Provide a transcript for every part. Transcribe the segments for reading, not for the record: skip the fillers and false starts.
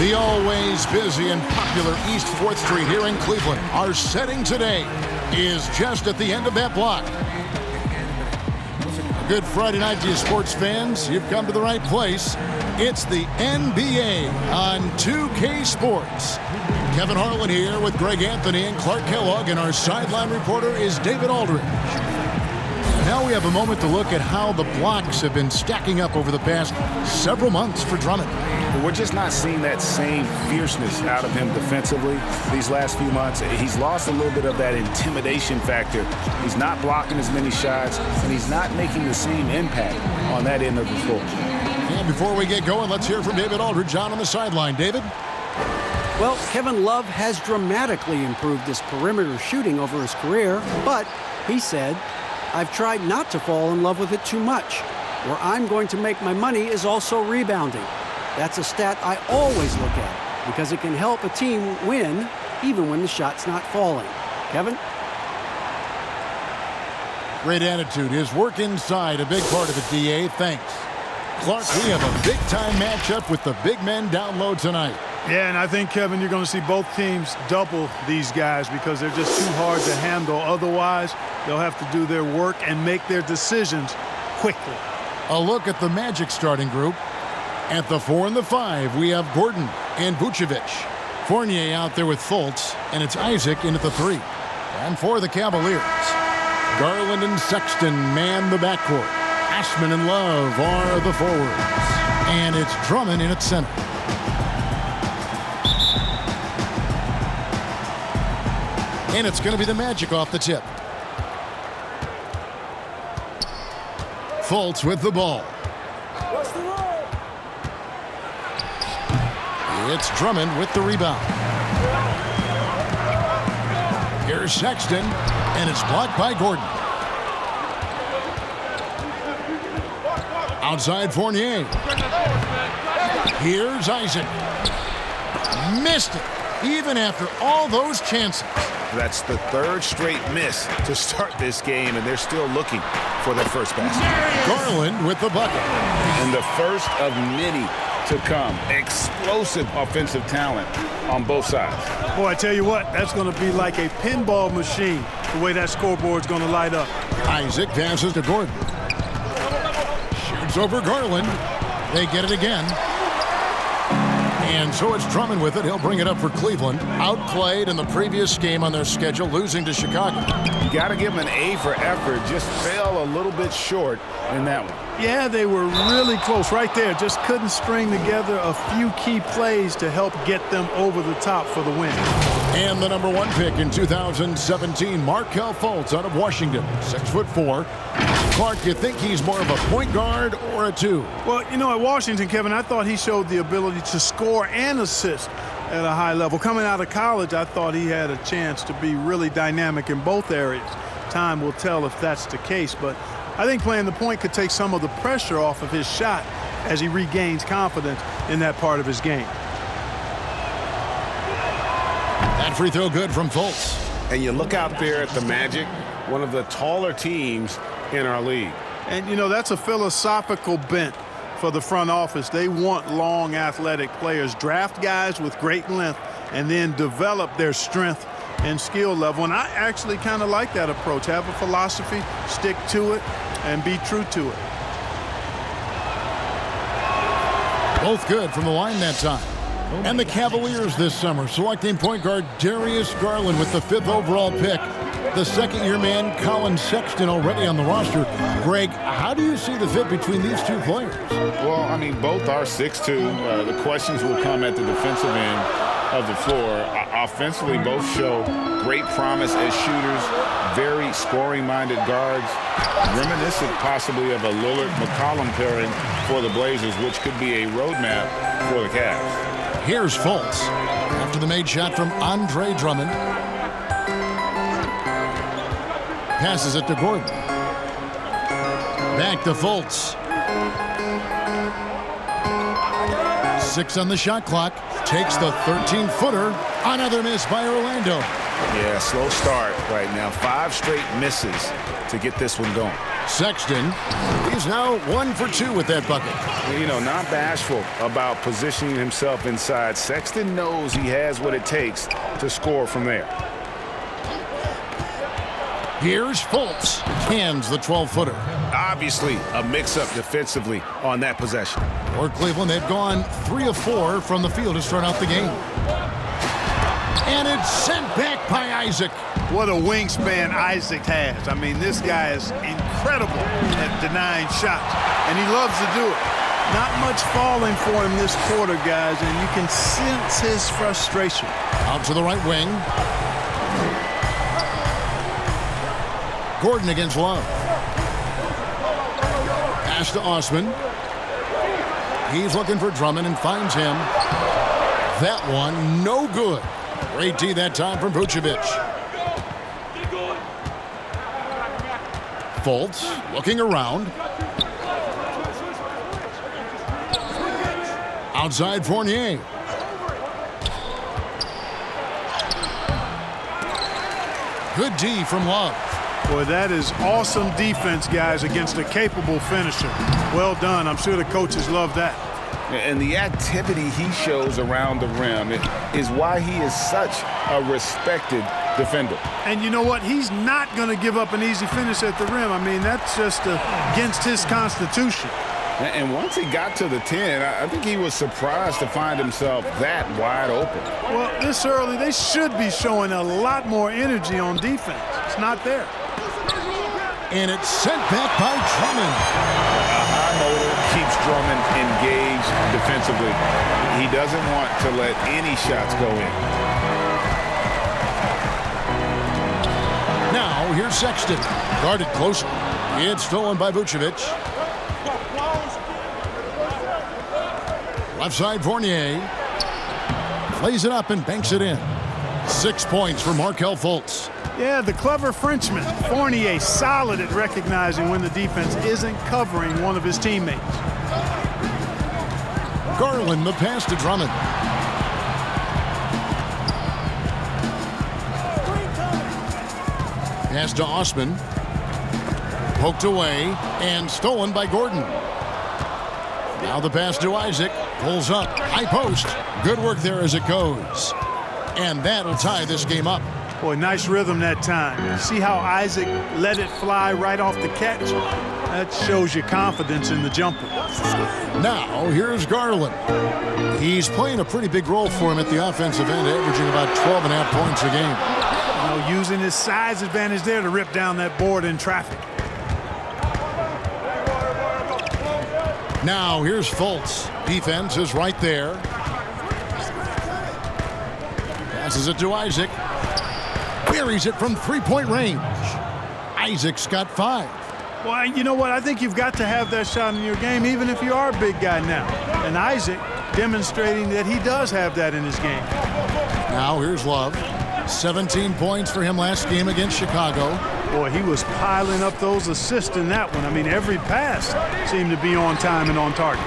The always busy and popular East 4th Street here in Cleveland. Our setting today is just at the end of that block. A good Friday night to you sports fans. You've come to the right place. It's the NBA on 2K Sports. Kevin Harlan here with Greg Anthony and Clark Kellogg, and our sideline reporter is David Aldridge. Now we have a moment to look at how the blocks have been stacking up over the past several months for Drummond. We're just not seeing that same fierceness out of him defensively these last few months. He's lost a little bit of that intimidation factor. He's not blocking as many shots, and he's not making the same impact on that end of the floor. And before we get going, let's hear from David Aldridge on the sideline. David? Well, Kevin Love has dramatically improved his perimeter shooting over his career, but he said, "I've tried not to fall in love with it too much. Where I'm going to make my money is also rebounding. That's a stat I always look at because it can help a team win even when the shot's not falling." Kevin? Great attitude. His work inside, a big part of it, DA. Thanks. Clark, we have a big-time matchup with the big men down low tonight. Yeah, and I think, Kevin, you're going to see both teams double these guys because they're just too hard to handle. Otherwise, they'll have to do their work and make their decisions quickly. A look at the Magic starting group. At the 4 and the 5, we have Gordon and Vucevic. Fournier out there with Fultz, and it's Isaac in at the 3. And for the Cavaliers, Garland and Sexton man the backcourt. Ashman and Love are the forwards. And it's Drummond in at center. And it's going to be the Magic off the tip. Fultz with the ball. It's Drummond with the rebound. Here's Sexton, and it's blocked by Gordon. Outside Fournier. Here's Isaac. Missed it, even after all those chances. That's the third straight miss to start this game, and they're still looking for their first basket. Garland with the bucket. And the first of many to come. Explosive offensive talent on both sides. Boy, I tell you what, that's going to be like a pinball machine, the way that scoreboard's going to light up. Isaac passes to Gordon. Shoots over Garland. They get it again. And so it's Drummond with it. He'll bring it up for Cleveland. Outplayed in the previous game on their schedule, losing to Chicago. You got to give them an A for effort. Just fell a little bit short in that one. Yeah, they were really close right there. Just couldn't string together a few key plays to help get them over the top for the win. And the number 1 pick in 2017, Markelle Fultz out of Washington, 6'4". Clark, you think he's more of a point guard or a 2? Well, you know, at Washington, Kevin, I thought he showed the ability to score and assist at a high level. Coming out of college, I thought he had a chance to be really dynamic in both areas. Time will tell if that's the case, but I think playing the point could take some of the pressure off of his shot as he regains confidence in that part of his game. That free throw good from Fultz. And you look out there at the Magic, one of the taller teams in our league. And, you know, that's a philosophical bent for the front office. They want long, athletic players, draft guys with great length, and then develop their strength and skill level. And I actually kind of like that approach. Have a philosophy, stick to it, and be true to it. Both good from the line that time. And the Cavaliers this summer selecting point guard Darius Garland with the 5th overall pick. The second-year man, Colin Sexton, already on the roster. Greg, how do you see the fit between these two players? Well, I mean, both are 6'2". The questions will come at the defensive end of the floor. Offensively, both show great promise as shooters, very scoring-minded guards, reminiscent possibly of a Lillard-McCollum pairing for the Blazers, which could be a roadmap for the Cavs. Here's Fultz after the made shot from Andre Drummond. Passes it to Gordon. Back to Fultz. 6 on the shot clock. Takes the 13-footer. Another miss by Orlando. Yeah, slow start right now. 5 straight misses to get this one going. Sexton, he's now 1 for 2 with that bucket. You know, not bashful about positioning himself inside. Sexton knows he has what it takes to score from there. Here's Fultz. Cans the 12-footer. Obviously, a mix-up defensively on that possession. For Cleveland, they've gone 3 of 4 from the field to start out the game. And it's sent back by Isaac. What a wingspan Isaac has. I mean, this guy is incredible at denying shots, and he loves to do it. Not much falling for him this quarter, guys, and you can sense his frustration. Out to the right wing. Gordon against Love. Pass to Osman. He's looking for Drummond and finds him. That one, no good. Great D that time from Vucevic. Fultz looking around. Outside Fournier. Good D from Love. Boy, that is awesome defense, guys, against a capable finisher. Well done. I'm sure the coaches love that. And the activity he shows around the rim is why he is such a respected defender. And you know what? He's not going to give up an easy finish at the rim. I mean, that's just against his constitution. And once he got to the 10, I think he was surprised to find himself that wide open. Well, this early, they should be showing a lot more energy on defense. It's not there. And it's sent back by Drummond. A high motor keeps Drummond engaged defensively. He doesn't want to let any shots go in. Now, here's Sexton. Guarded closer. It's stolen by Vucevic. Left side, Fournier. Lays it up and banks it in. 6 points for Markelle Fultz. Yeah, the clever Frenchman, Fournier, solid at recognizing when the defense isn't covering one of his teammates. Garland, the pass to Drummond. Pass to Osman. Poked away and stolen by Gordon. Now the pass to Isaac. Pulls up. High post. Good work there as it goes. And that'll tie this game up. Boy, nice rhythm that time. See how Isaac let it fly right off the catch? That shows you confidence in the jumper. Now, here's Garland. He's playing a pretty big role for him at the offensive end, averaging about 12.5 points a game. You know, using his size advantage there to rip down that board in traffic. Now, here's Fultz. Defense is right there. Passes it to Isaac. Buries it from three-point range. Isaac's got 5. Well, you know what? I think you've got to have that shot in your game, even if you are a big guy now. And Isaac demonstrating that he does have that in his game. Now here's Love. 17 points for him last game against Chicago. Boy, he was piling up those assists in that one. I mean, every pass seemed to be on time and on target.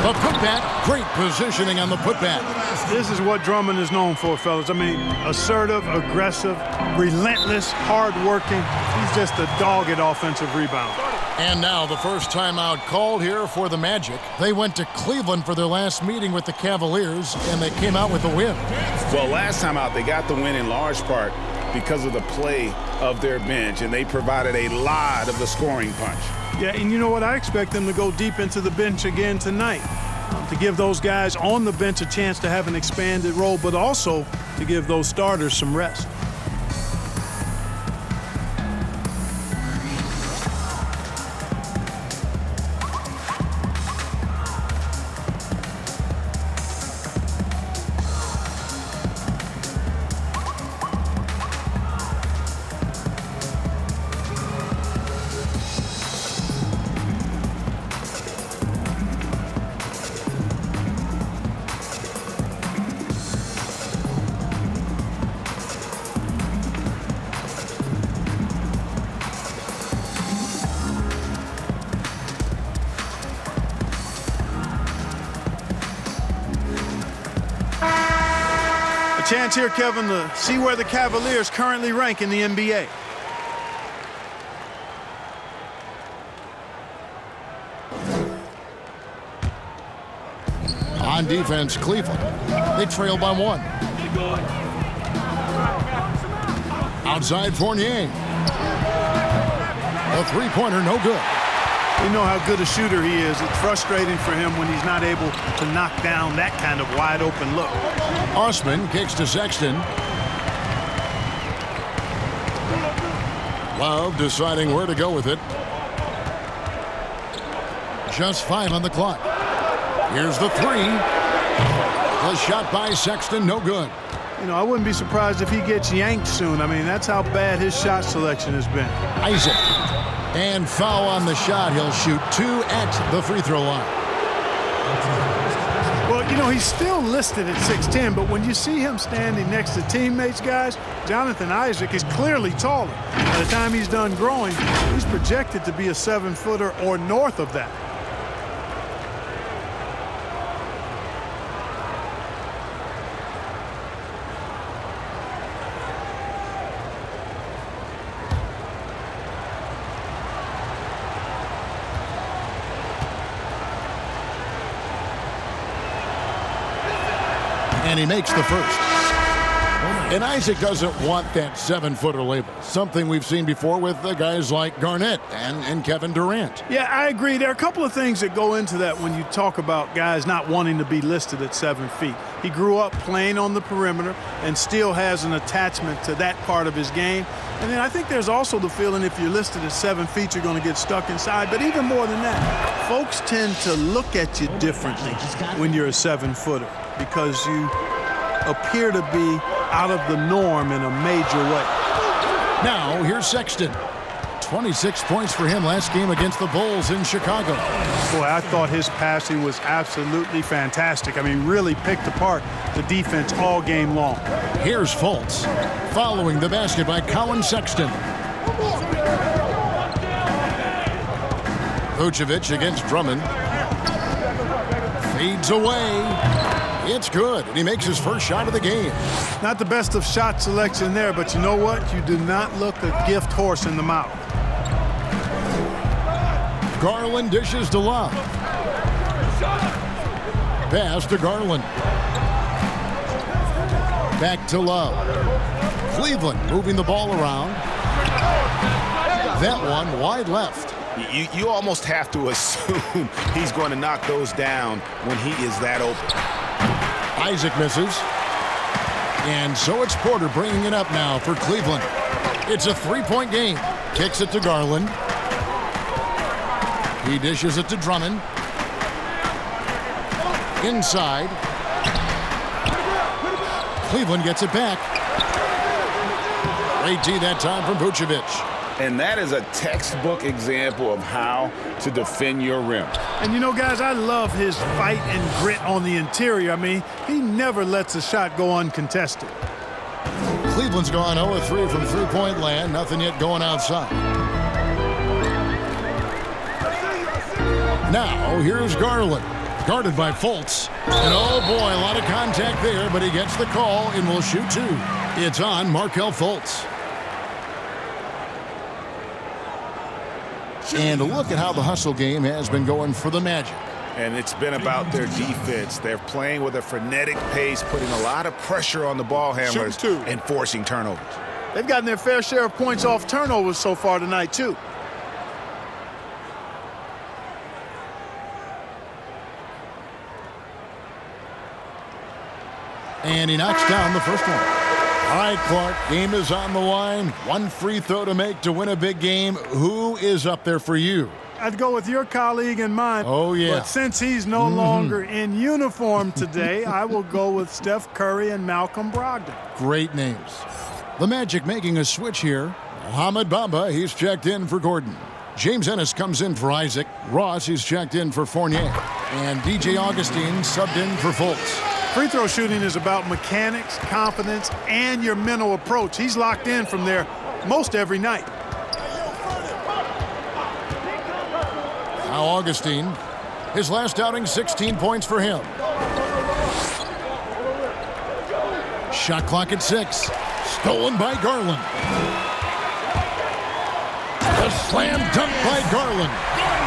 The putback, great positioning on the putback. This is what Drummond is known for, fellas. I mean, assertive, aggressive, relentless, hard-working. He's just a dogged offensive rebounder. And now the first timeout called here for the Magic. They went to Cleveland for their last meeting with the Cavaliers, and they came out with a win. Well, last time out, they got the win in large part because of the play of their bench, and they provided a lot of the scoring punch. Yeah, and you know what? I expect them to go deep into the bench again tonight to give those guys on the bench a chance to have an expanded role, but also to give those starters some rest. Chance here, Kevin, to see where the Cavaliers currently rank in the NBA. On defense, Cleveland. They trail by 1. Outside Fournier. A three-pointer, no good. You know how good a shooter he is. It's frustrating for him when he's not able to knock down that kind of wide-open look. Osman kicks to Sexton. Love deciding where to go with it. Just 5 on the clock. Here's the 3. The shot by Sexton, no good. You know, I wouldn't be surprised if he gets yanked soon. I mean, that's how bad his shot selection has been. Isaac. And foul on the shot. He'll shoot 2 at the free throw line. Well, you know, he's still listed at 6'10", but when you see him standing next to teammates, guys, Jonathan Isaac is clearly taller. By the time he's done growing, he's projected to be a 7-footer or north of that. And he makes the first. And Isaac doesn't want that 7-footer label. Something we've seen before with the guys like Garnett and Kevin Durant. Yeah, I agree. There are a couple of things that go into that when you talk about guys not wanting to be listed at 7 feet. He grew up playing on the perimeter and still has an attachment to that part of his game. And then I think there's also the feeling if you're listed at 7 feet, you're going to get stuck inside. But even more than that, folks tend to look at you differently when you're a 7-footer because you appear to be out of the norm in a major way. Now, here's Sexton. 26 points for him last game against the Bulls in Chicago. Boy, I thought his passing was absolutely fantastic. I mean, really picked apart the defense all game long. Here's Fultz. Following the basket by Colin Sexton. Vucevic against Drummond. Fades away. It's good, and he makes his first shot of the game. Not the best of shot selection there, but you know what? You do not look a gift horse in the mouth. Garland dishes to Love. Pass to Garland. Back to Love. Cleveland moving the ball around. That one wide left. You almost have to assume he's going to knock those down when he is that open. Isaac misses. And so it's Porter bringing it up now for Cleveland. It's a 3-point game. Kicks it to Garland. He dishes it to Drummond. Inside. Cleveland gets it back. Great D that time from Vucevic. And that is a textbook example of how to defend your rim. And you know, guys, I love his fight and grit on the interior. I mean, he never lets a shot go uncontested. Cleveland's gone 0-3 from three-point land. Nothing yet going outside. Now, here's Garland. Guarded by Fultz. And oh boy, a lot of contact there, but he gets the call and will shoot 2. It's on Markelle Fultz. And look at how the hustle game has been going for the Magic. And it's been about their defense. They're playing with a frenetic pace, putting a lot of pressure on the ball handlers and forcing turnovers. They've gotten their fair share of points off turnovers so far tonight, too. And he knocks down the first one. All right, Clark, game is on the line. One free throw to make to win a big game. Who is up there for you? I'd go with your colleague and mine. Oh, yeah. But since he's no longer in uniform today, I will go with Steph Curry and Malcolm Brogdon. Great names. The Magic making a switch here. Mohamed Bamba, he's checked in for Gordon. James Ennis comes in for Isaac. Ross, he's checked in for Fournier. And DJ Augustine subbed in for Fultz. Free throw shooting is about mechanics, confidence, and your mental approach. He's locked in from there most every night. Now Augustine, his last outing, 16 points for him. Shot clock at 6. Stolen by Garland. A slam dunk by Garland.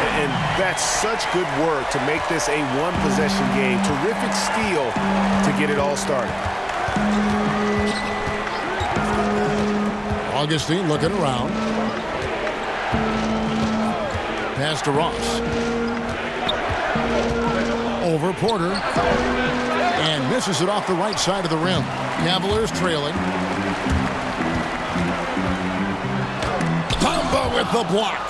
And that's such good work to make this a one-possession game. Terrific steal to get it all started. Augustine looking around. Pass to Ross. Over Porter. And misses it off the right side of the rim. Cavaliers trailing. Bamba with the block.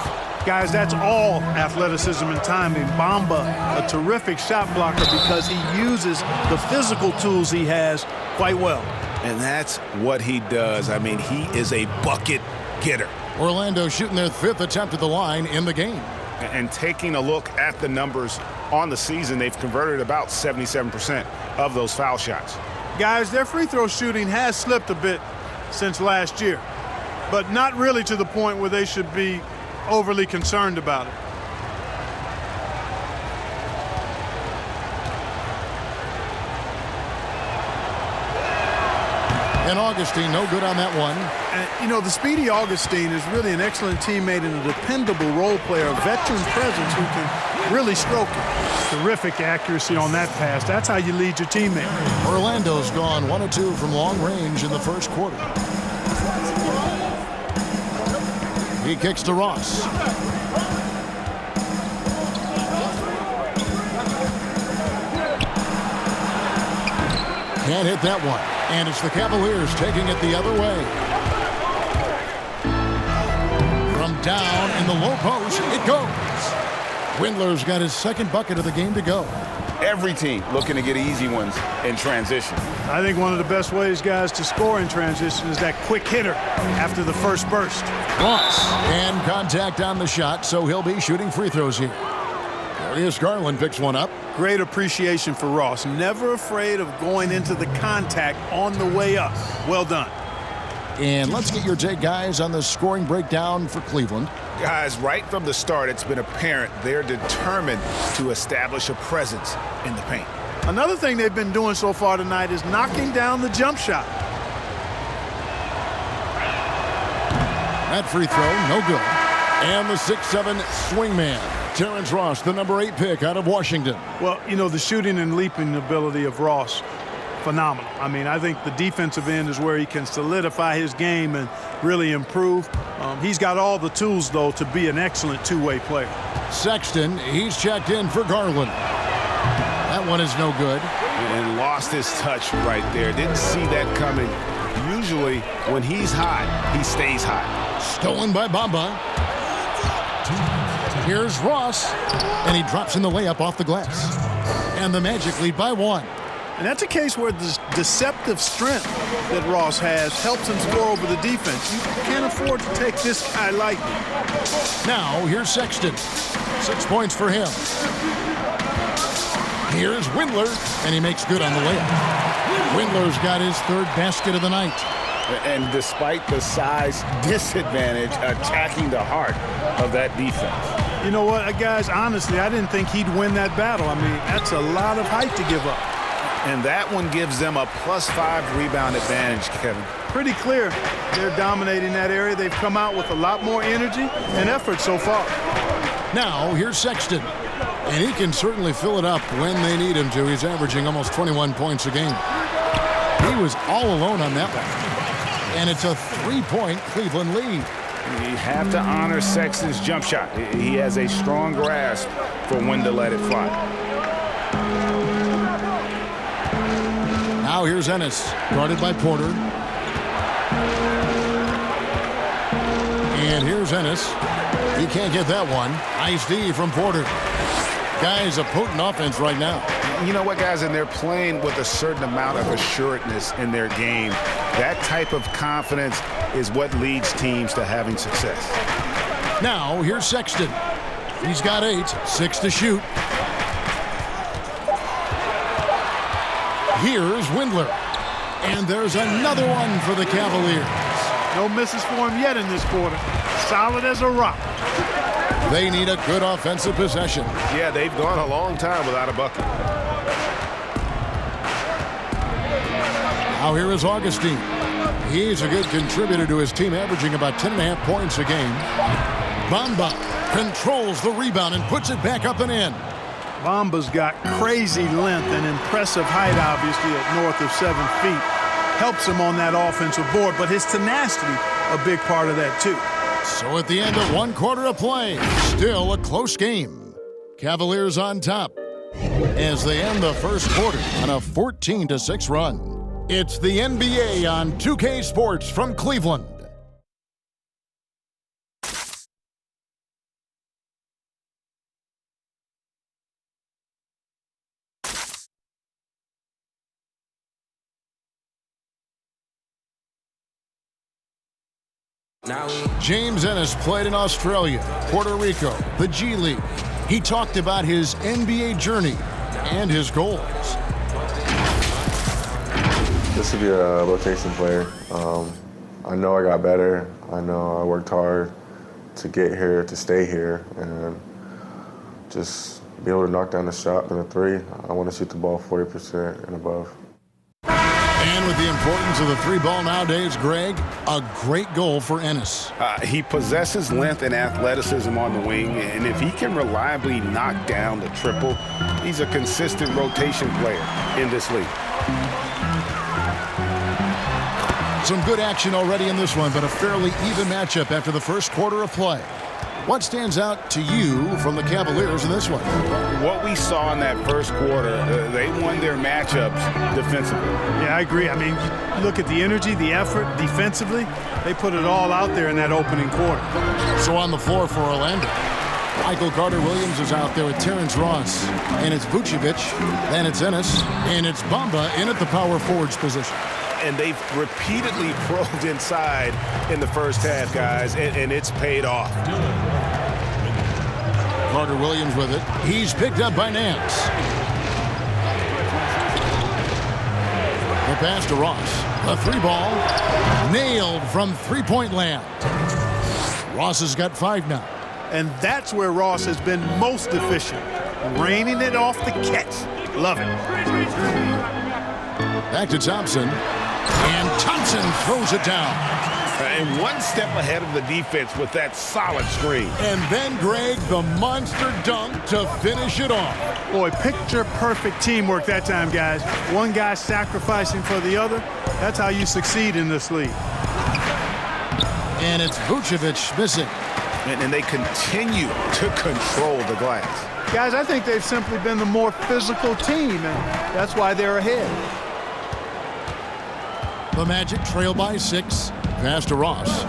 Guys, that's all athleticism and timing. Bamba, a terrific shot blocker because he uses the physical tools he has quite well. And that's what he does. I mean, he is a bucket getter. Orlando shooting their 5th attempt at the line in the game. And taking a look at the numbers on the season, they've converted about 77% of those foul shots. Guys, their free throw shooting has slipped a bit since last year, but not really to the point where they should be overly concerned about it. And Augustine, no good on that one. And, you know, the speedy Augustine is really an excellent teammate and a dependable role player, a veteran presence who can really stroke it. Terrific accuracy on that pass. That's how you lead your teammate. Orlando's gone 1 of 2 from long range in the first quarter. He kicks to Ross. Can't hit that one. And it's the Cavaliers taking it the other way. From down in the low post, it goes. Windler's got his 2nd bucket of the game to go. Every team looking to get easy ones in transition. I think one of the best ways, guys, to score in transition is that quick hitter after the first burst. Ross. And contact on the shot, so he'll be shooting free throws here. Darius Garland picks one up. Great appreciation for Ross. Never afraid of going into the contact on the way up. Well done. And let's get your take, guys, on the scoring breakdown for Cleveland. Guys, right from the start, it's been apparent they're determined to establish a presence in the paint. Another thing they've been doing so far tonight is knocking down the jump shot. That free throw, no good. And the 6'7" swingman, Terrence Ross, the number 8 pick out of Washington. Well, you know, the shooting and leaping ability of Ross, phenomenal. I mean, I think the defensive end is where he can solidify his game and really improve. He's got all the tools, though, to be an excellent two-way player. Sexton, he's checked in for Garland. That one is no good. And lost his touch right there. Didn't see that coming. Usually, when he's hot, he stays hot. Stolen by Bamba. Here's Ross, and he drops in the layup off the glass. And the Magic lead by 1. And that's a case where the deceptive strength that Ross has helps him score over the defense. You can't afford to take this guy lightly. Now, here's Sexton. 6 points for him. Here's Windler, and he makes good on the layup. Windler's got his 3rd basket of the night. And despite the size disadvantage, attacking the heart of that defense. You know what, guys, honestly, I didn't think he'd win that battle. I mean, that's a lot of height to give up. And that one gives them a +5 rebound advantage, Kevin. Pretty clear they're dominating that area. They've come out with a lot more energy and effort so far. Now, here's Sexton. And he can certainly fill it up when they need him to. He's averaging almost 21 points a game. He was all alone on that one. And it's a 3-point Cleveland lead. You have to honor Sexton's jump shot. He has a strong grasp for when to let it fly. Now here's Ennis, guarded by Porter. And here's Ennis. He can't get that one. Nice D from Porter. Guys, a potent offense right now. You know what, guys? And they're playing with a certain amount of assuredness in their game. That type of confidence is what leads teams to having success. Now, here's Sexton. He's got 8, 6 to shoot. Here's Windler. And there's another one for the Cavaliers. No misses for him yet in this quarter. Solid as a rock. They need a good offensive possession. Yeah, they've gone a long time without a bucket. Now here is Augustine. He's a good contributor to his team, averaging about 10.5 points a game. Bamba controls the rebound and puts it back up and in. Bamba's got crazy length and impressive height, obviously, at north of 7 feet. Helps him on that offensive board, but his tenacity, a big part of that, too. So at the end of 1 quarter of play, still a close game. Cavaliers on top as they end the first quarter on a 14-6 run. It's the NBA on 2K Sports from Cleveland. James Ennis played in Australia, Puerto Rico, the G League. He talked about his NBA journey and his goals. This would be a rotation player. I know I got better. I know I worked hard to get here, to stay here, and just be able to knock down the shot and the three. I want to shoot the ball 40% and above. And with the importance of the three ball nowadays, Greg, a great goal for Ennis. He possesses length and athleticism on the wing, and if he can reliably knock down the triple, he's a consistent rotation player in this league. Some good action already in this one, but a fairly even matchup after the first quarter of play. What stands out to you from the Cavaliers in this one? What we saw in that first quarter, they won their matchups defensively. Yeah, I agree. I mean, look at the energy, the effort defensively. They put it all out there in that opening quarter. So on the floor for Orlando, Michael Carter-Williams is out there with Terrence Ross. And it's Vucevic, then it's Ennis, and it's Bamba in at the power forwards position. And they've repeatedly probed inside in the first half, guys, and it's paid off. Carter-Williams with it. He's picked up by Nance. The pass to Ross. A three ball. Nailed from three-point land. Ross has got 5 now. And that's where Ross has been most efficient. Raining it off the catch. Love it. Back to Thompson. And Thompson throws it down. And one step ahead of the defense with that solid screen. And then, Greg, the monster dunk to finish it off. Boy, picture-perfect teamwork that time, guys. One guy sacrificing for the other. That's how you succeed in this league. And it's Vucevic missing. And they continue to control the glass. Guys, I think they've simply been the more physical team, and that's why they're ahead. The Magic trail by 6. Pass to Ross.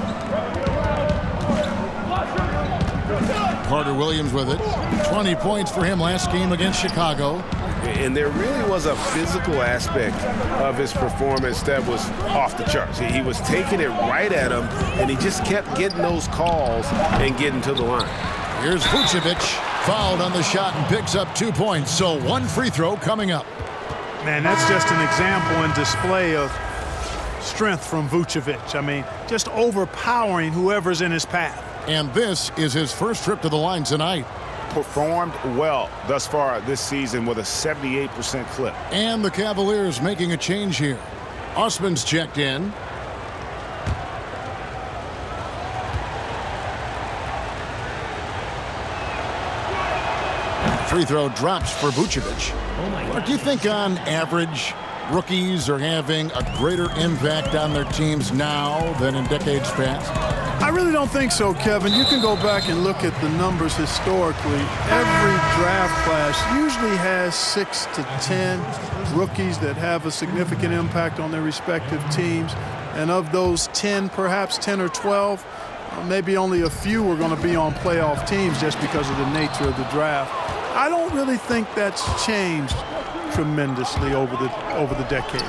Carter-Williams with it. 20 points for him last game against Chicago. And there really was a physical aspect of his performance that was off the charts. He was taking it right at him, and he just kept getting those calls and getting to the line. Here's Vucevic. Fouled on the shot and picks up 2 points. So 1 free throw coming up. Man, that's just an example and display of strength from Vucevic. I mean, just overpowering whoever's in his path. And this is his first trip to the line tonight. Performed well thus far this season with a 78% clip. And the Cavaliers making a change here. Osman's checked in. Free throw drops for Vucevic. What do you think on average rookies are having a greater impact on their teams now than in decades past? I really don't think so, Kevin. You can go back and look at the numbers historically. Every draft class usually has 6 to 10 rookies that have a significant impact on their respective teams. And of those 10, perhaps 10 or 12, maybe only a few are going to be on playoff teams just because of the nature of the draft. I don't really think that's changed tremendously over the decades.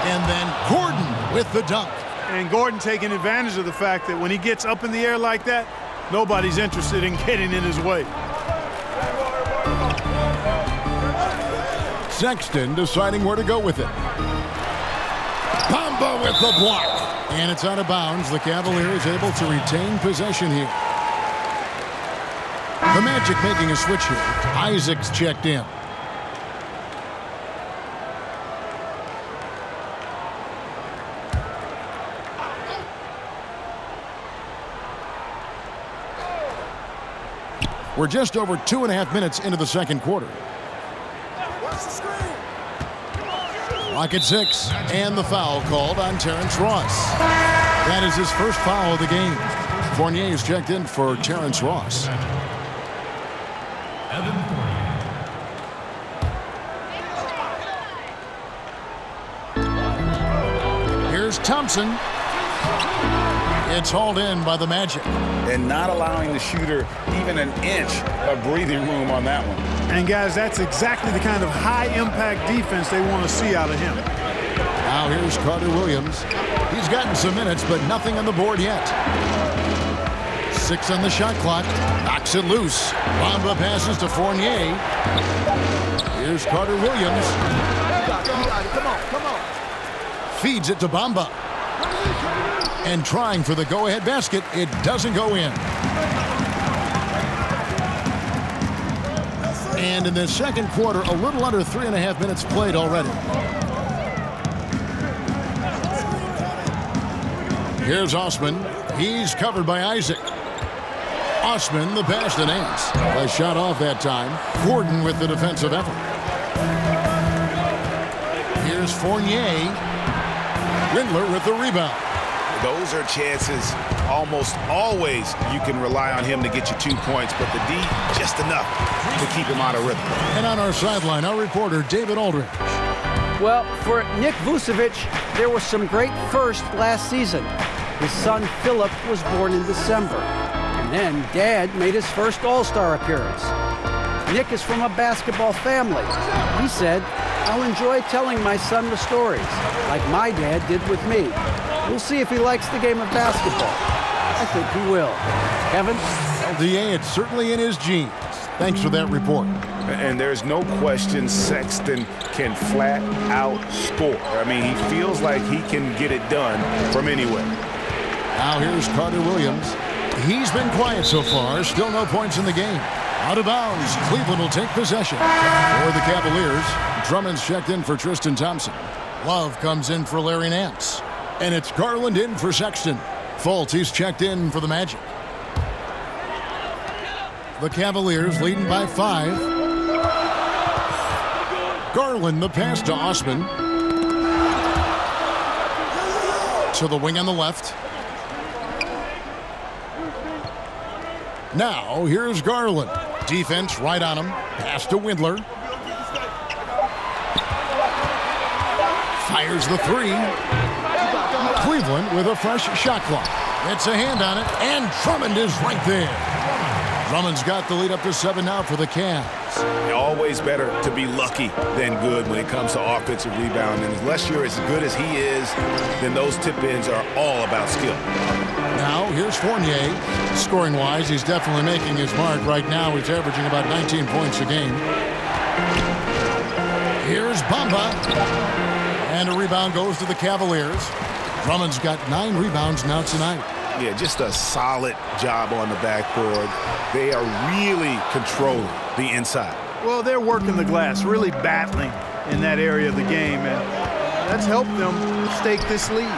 And then Gordon with the dunk. And Gordon taking advantage of the fact that when he gets up in the air like that, nobody's interested in getting in his way. Sexton deciding where to go with it. Bamba with the block. And it's out of bounds. The Cavaliers able to retain possession here. The Magic making a switch here. Isaac's checked in. We're just over 2.5 minutes into the second quarter. Clock at 6, and the foul called on Terrence Ross. That is his first foul of the game. Fournier is checked in for Terrence Ross. Here's Thompson. It's hauled in by the Magic. And not allowing the shooter even an inch of breathing room on that one. And, guys, that's exactly the kind of high-impact defense they want to see out of him. Now here's Carter Williams. He's gotten some minutes, but nothing on the board yet. 6 on the shot clock. Knocks it loose. Bamba passes to Fournier. Here's Carter Williams. Come on. Feeds it to Bamba. And trying for the go-ahead basket. It doesn't go in. And in the second quarter, a little under 3.5 minutes played already. Here's Osman. He's covered by Isaac. Osman, the pass to Nance. A shot off that time. Gordon with the defensive effort. Here's Fournier. Windler with the rebound. Those are chances almost always you can rely on him to get you 2 points, but the D, just enough to keep him out of rhythm. And on our sideline, our reporter, David Aldridge. Well, for Nick Vucevic, there was some great first last season. His son, Philip, was born in December. And then Dad made his first All-Star appearance. Nick is from a basketball family. He said, "I'll enjoy telling my son the stories, like my dad did with me. We'll see if he likes the game of basketball. I think he will." Kevin? LDA, it's certainly in his genes. Thanks for that report. And there's no question Sexton can flat out score. I mean, he feels like he can get it done from anywhere. Now here's Carter Williams. He's been quiet so far. Still no points in the game. Out of bounds. Cleveland will take possession. For the Cavaliers, Drummond's checked in for Tristan Thompson. Love comes in for Larry Nance. And it's Garland in for Sexton. Fultz, he's checked in for the Magic. The Cavaliers leading by 5. Garland, the pass to Osman. To the wing on the left. Now, here's Garland. Defense right on him. Pass to Windler. Fires the 3. Cleveland with a fresh shot clock. It's a hand on it, and Drummond is right there. Drummond's got the lead up to 7 now for the Cavs. Always better to be lucky than good when it comes to offensive rebounding. And unless you're as good as he is, then those tip-ins are all about skill. Now, here's Fournier. Scoring-wise, he's definitely making his mark. Right now, he's averaging about 19 points a game. Here's Bamba. And a rebound goes to the Cavaliers. Drummond's got 9 rebounds now tonight. Yeah, just a solid job on the backboard. They are really controlling the inside. Well, they're working the glass, really battling in that area of the game, and that's helped them stake this lead.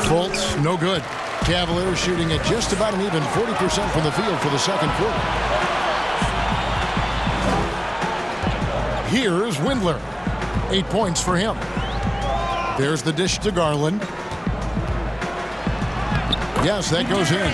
Fultz, no good. Cavaliers shooting at just about an even 40% from the field for the second quarter. Here's Windler. 8 points for him. There's the dish to Garland. Yes, that goes in.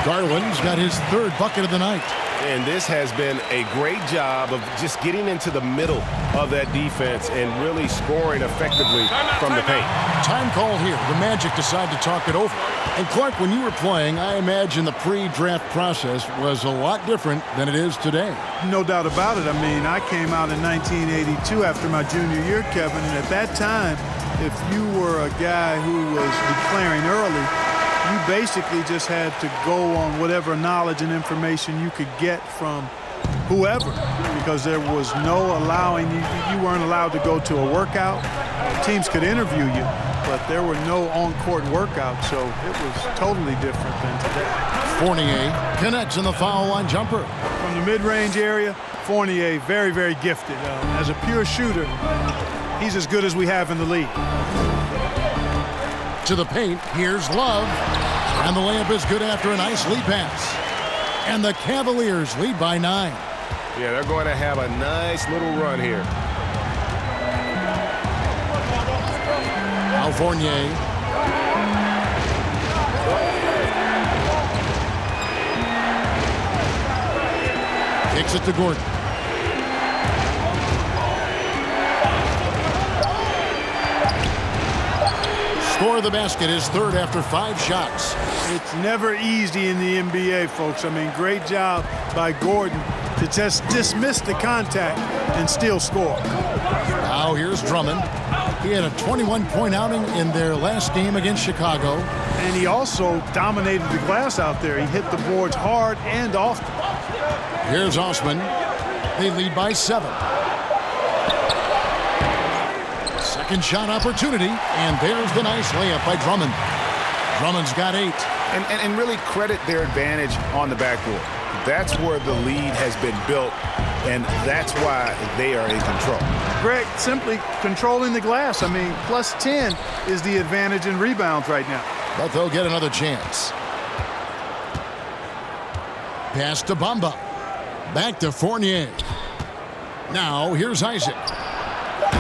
Garland's got his 3rd bucket of the night. And this has been a great job of just getting into the middle of that defense and really scoring effectively from the paint. Time called here. The Magic decide to talk it over. And Clark, when you were playing, I imagine the pre-draft process was a lot different than it is today. No doubt about it. I mean, I came out in 1982 after my junior year, Kevin, and at that time, if you were a guy who was declaring early, you basically just had to go on whatever knowledge and information you could get from whoever, because there was no allowing you weren't allowed to go to a workout. Teams could interview you, but there were no on-court workouts, so it was totally different than today. Fournier connects in the foul line jumper. From the mid-range area, Fournier very, very gifted. As a pure shooter, he's as good as we have in the league. To the paint, here's Love. And the layup is good after a nice lead pass. And the Cavaliers lead by 9. Yeah, they're going to have a nice little run here. Now Fournier. Kicks it to Gordon. Score of the basket is third after 5 shots. It's never easy in the NBA, folks. I mean, great job by Gordon to just dismiss the contact and still score. Now here's Drummond. He had a 21-point outing in their last game against Chicago. And he also dominated the glass out there. He hit the boards hard and often. Here's Osman. They lead by 7. Second shot opportunity, and there's the nice layup by Drummond. Drummond's got 8. And really credit their advantage on the backboard. That's where the lead has been built, and that's why they are in control. Greg, simply controlling the glass. I mean, plus 10 is the advantage in rebounds right now. But they'll get another chance. Pass to Bamba. Back to Fournier. Now here's Isaac.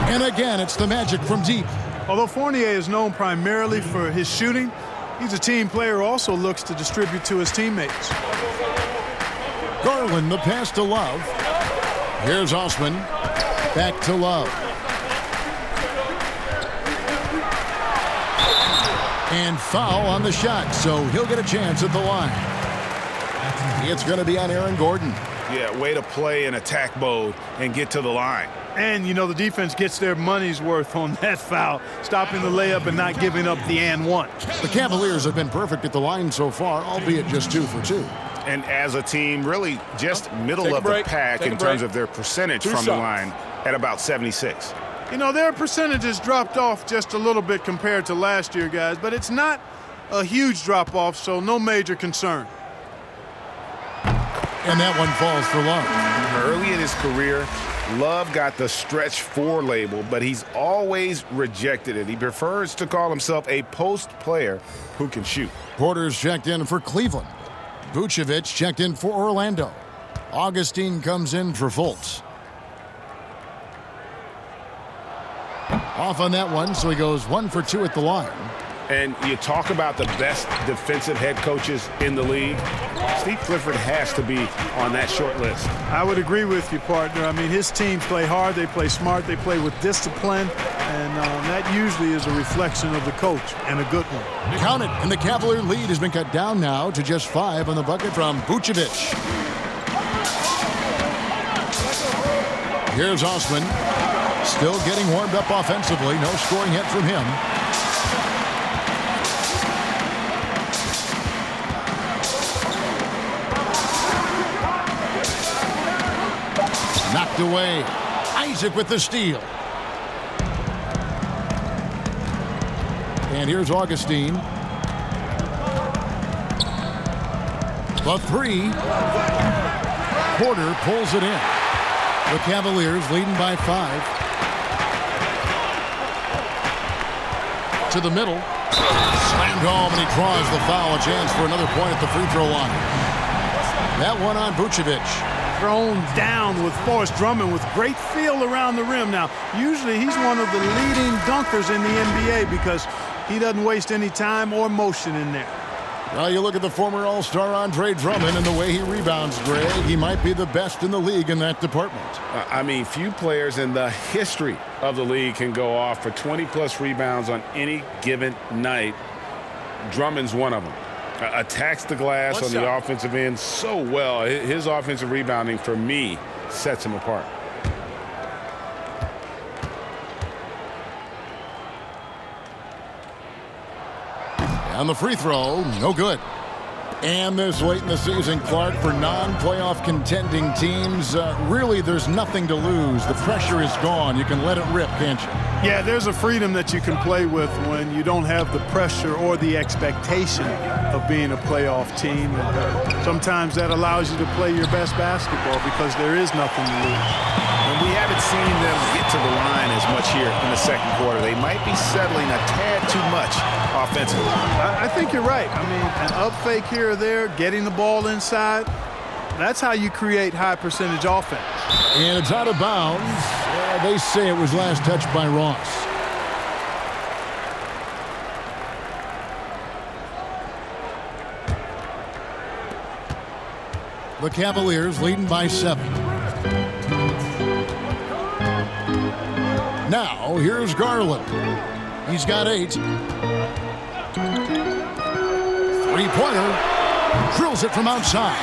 And again, it's the Magic from deep. Although Fournier is known primarily for his shooting, he's a team player who also looks to distribute to his teammates. Garland, the pass to Love. Here's Osman. Back to Love. And foul on the shot, so he'll get a chance at the line. It's going to be on Aaron Gordon. Yeah, way to play in attack mode and get to the line. And, you know, the defense gets their money's worth on that foul, stopping the layup and not giving up the and one. The Cavaliers have been perfect at the line so far, albeit just 2 for 2. And as a team, really just middle of the pack in terms of their percentage from the line at about 76. You know, their percentages dropped off just a little bit compared to last year, guys, but it's not a huge drop-off, so no major concern. And that one falls for Love. Early in his career, Love got the stretch 4 label, but he's always rejected it. He prefers to call himself a post player who can shoot. Porter's checked in for Cleveland. Vucevic checked in for Orlando. Augustine comes in for Fultz. Off on that one, so he goes 1 for 2 at the line. And you talk about the best defensive head coaches in the league. Steve Clifford has to be on that short list. I would agree with you, partner. I mean, his teams play hard, they play smart, they play with discipline, and that usually is a reflection of the coach, and a good one. Count it, and the Cavalier lead has been cut down now to just 5 on the bucket from Vucevic. Here's Osman, still getting warmed up offensively. No scoring yet from him. Knocked away. Isaac with the steal. And here's Augustine. The 3. Porter pulls it in. The Cavaliers leading by 5. To the middle. Slammed home, and he draws the foul. A chance for another point at the free throw line. That one on Vucevic. Thrown down with Forrest Drummond with great feel around the rim. Now, usually he's one of the leading dunkers in the NBA because he doesn't waste any time or motion in there. Well, you look at the former All-Star Andre Drummond and the way he rebounds, Greg. He might be the best in the league in that department. I mean, few players in the history of the league can go off for 20-plus rebounds on any given night. Drummond's one of them. Attacks the glass on the offensive end so well. His offensive rebounding, for me, sets him apart. And the free throw, no good. And this late in the season, Clark, for non-playoff contending teams, really there's nothing to lose. The pressure is gone. You can let it rip, can't you? Yeah, there's a freedom that you can play with when you don't have the pressure or the expectation of being a playoff team. And sometimes that allows you to play your best basketball because there is nothing to lose. And we haven't seen them get to the line as much here in the second quarter. They might be settling a tad too much offensively. I think you're right. I mean, an up fake here or there, getting the ball inside, That's how you create high percentage offense. And it's out of bounds. They say it was last touched by Ross. The Cavaliers leading by 7. Now, here's Garland. He's got 8. Three-pointer. Drills it from outside.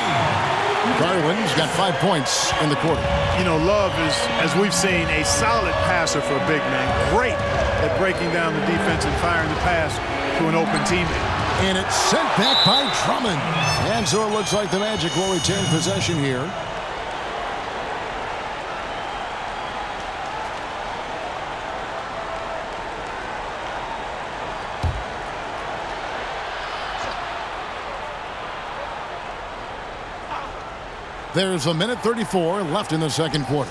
Garland's got 5 points in the quarter. You know, Love is, as we've seen, a solid passer for a big man. Great at breaking down the defense and firing the pass to an open teammate. And it's sent back by Drummond. And so it looks like the Magic will retain possession here. There's a minute 34 left in the second quarter.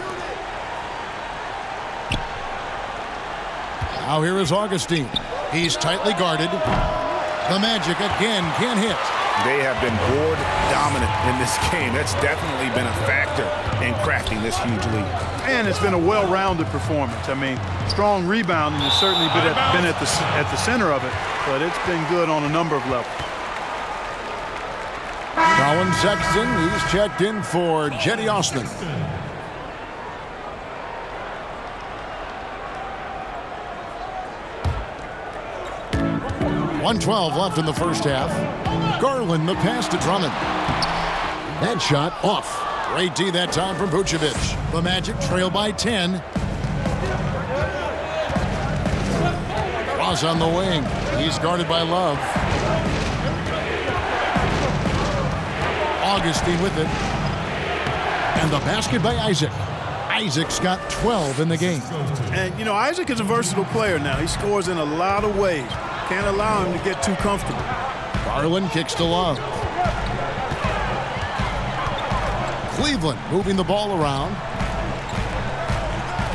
Now here is Augustine. He's tightly guarded. The Magic again can't hit. They have been board dominant in this game. That's definitely been a factor in cracking this huge lead. And it's been a well-rounded performance. I mean, strong rebounding has certainly been at the center of it, but it's been good on a number of levels. Colin Sexton, he's checked in for Jetty Osman. .112 left in the first half. Garland the pass to Drummond. That shot off. Great D that time from Vucevic. The Magic trail by 10. Ross on the wing. He's guarded by Love. Augustine with it. And the basket by Isaac. Isaac's got 12 in the game. And, you know, Isaac is a versatile player now. He scores in a lot of ways. Can't allow him to get too comfortable. Garland kicks to Love. Cleveland moving the ball around.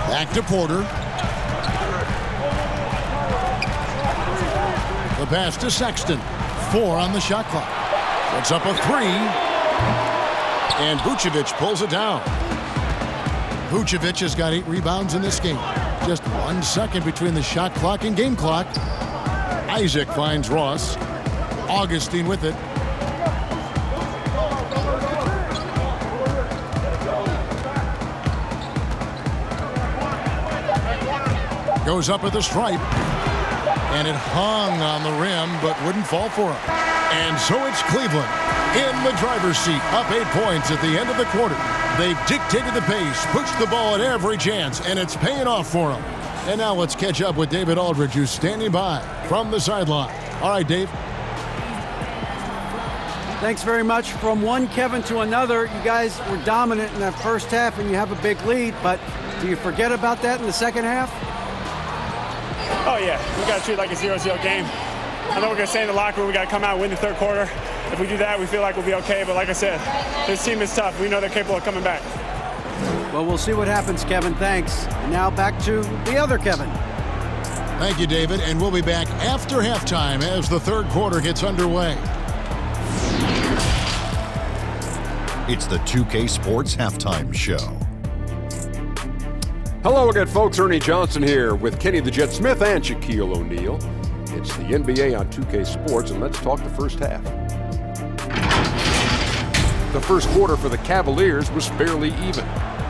Back to Porter. The pass to Sexton. 4 on the shot clock. Puts up a 3. And Vucevic pulls it down. Vucevic has got 8 rebounds in this game. Just 1 second between the shot clock and game clock. Isaac finds Ross. Augustine with it. Goes up at the stripe. And it hung on the rim, but wouldn't fall for him. And so it's Cleveland in the driver's seat, up 8 points at the end of the quarter. They've dictated the pace, pushed the ball at every chance, and it's paying off for them. And now let's catch up with David Aldridge, who's standing by from the sideline. All right, Dave. Thanks very much. From one Kevin to another, you guys were dominant in that first half and you have a big lead, but do you forget about that in the second half? Oh, yeah. We got to treat it like a 0-0 game. I know we're going to stay in the locker room. We got to come out and win the third quarter. If we do that, we feel like we'll be okay. But like I said, this team is tough. We know they're capable of coming back. Well, we'll see what happens, Kevin. Thanks. And now back to the other Kevin. Thank you, David. And we'll be back after halftime as the third quarter gets underway. It's the 2K Sports Halftime Show. Hello again, folks. Ernie Johnson here with Kenny the Jet Smith and Shaquille O'Neal. It's the NBA on 2K Sports, and let's talk the first half. The first quarter for the Cavaliers was fairly even.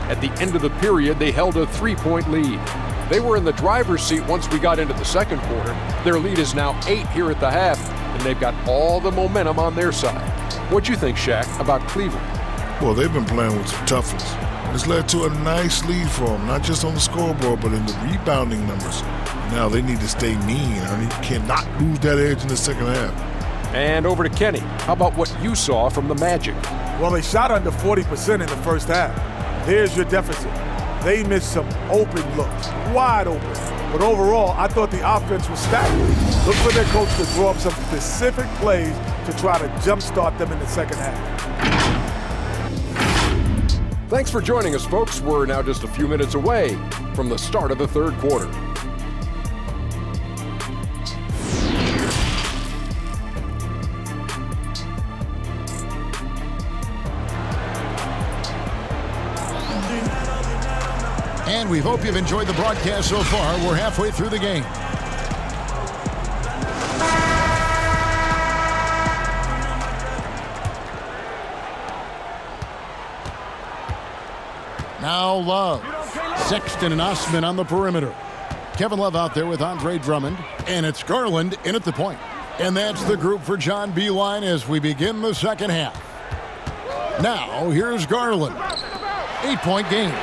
At the end of the period, they held a 3-point lead. They were in the driver's seat once we got into the second quarter. Their lead is now 8 here at the half, and they've got all the momentum on their side. What'd you think, Shaq, about Cleveland? Well, they've been playing with some toughness. It's led to a nice lead for them, not just on the scoreboard, but in the rebounding numbers. Now they need to stay mean, Ernie. You cannot lose that edge in the second half. And over to Kenny. How about what you saw from the Magic? Well, they shot under 40% in the first half. Here's your deficit. They missed some open looks, wide open. But overall, I thought the offense was stacked. Look for their coach to draw up some specific plays to try to jumpstart them in the second half. Thanks for joining us, folks. We're now just a few minutes away from the start of the third quarter. And we hope you've enjoyed the broadcast so far. We're halfway through the game. Now Love. Sexton and Osman on the perimeter. Kevin Love out there with Andre Drummond. And it's Garland in at the point. And that's the group for John Beilein as we begin the second half. Now, here's Garland. 8-point game.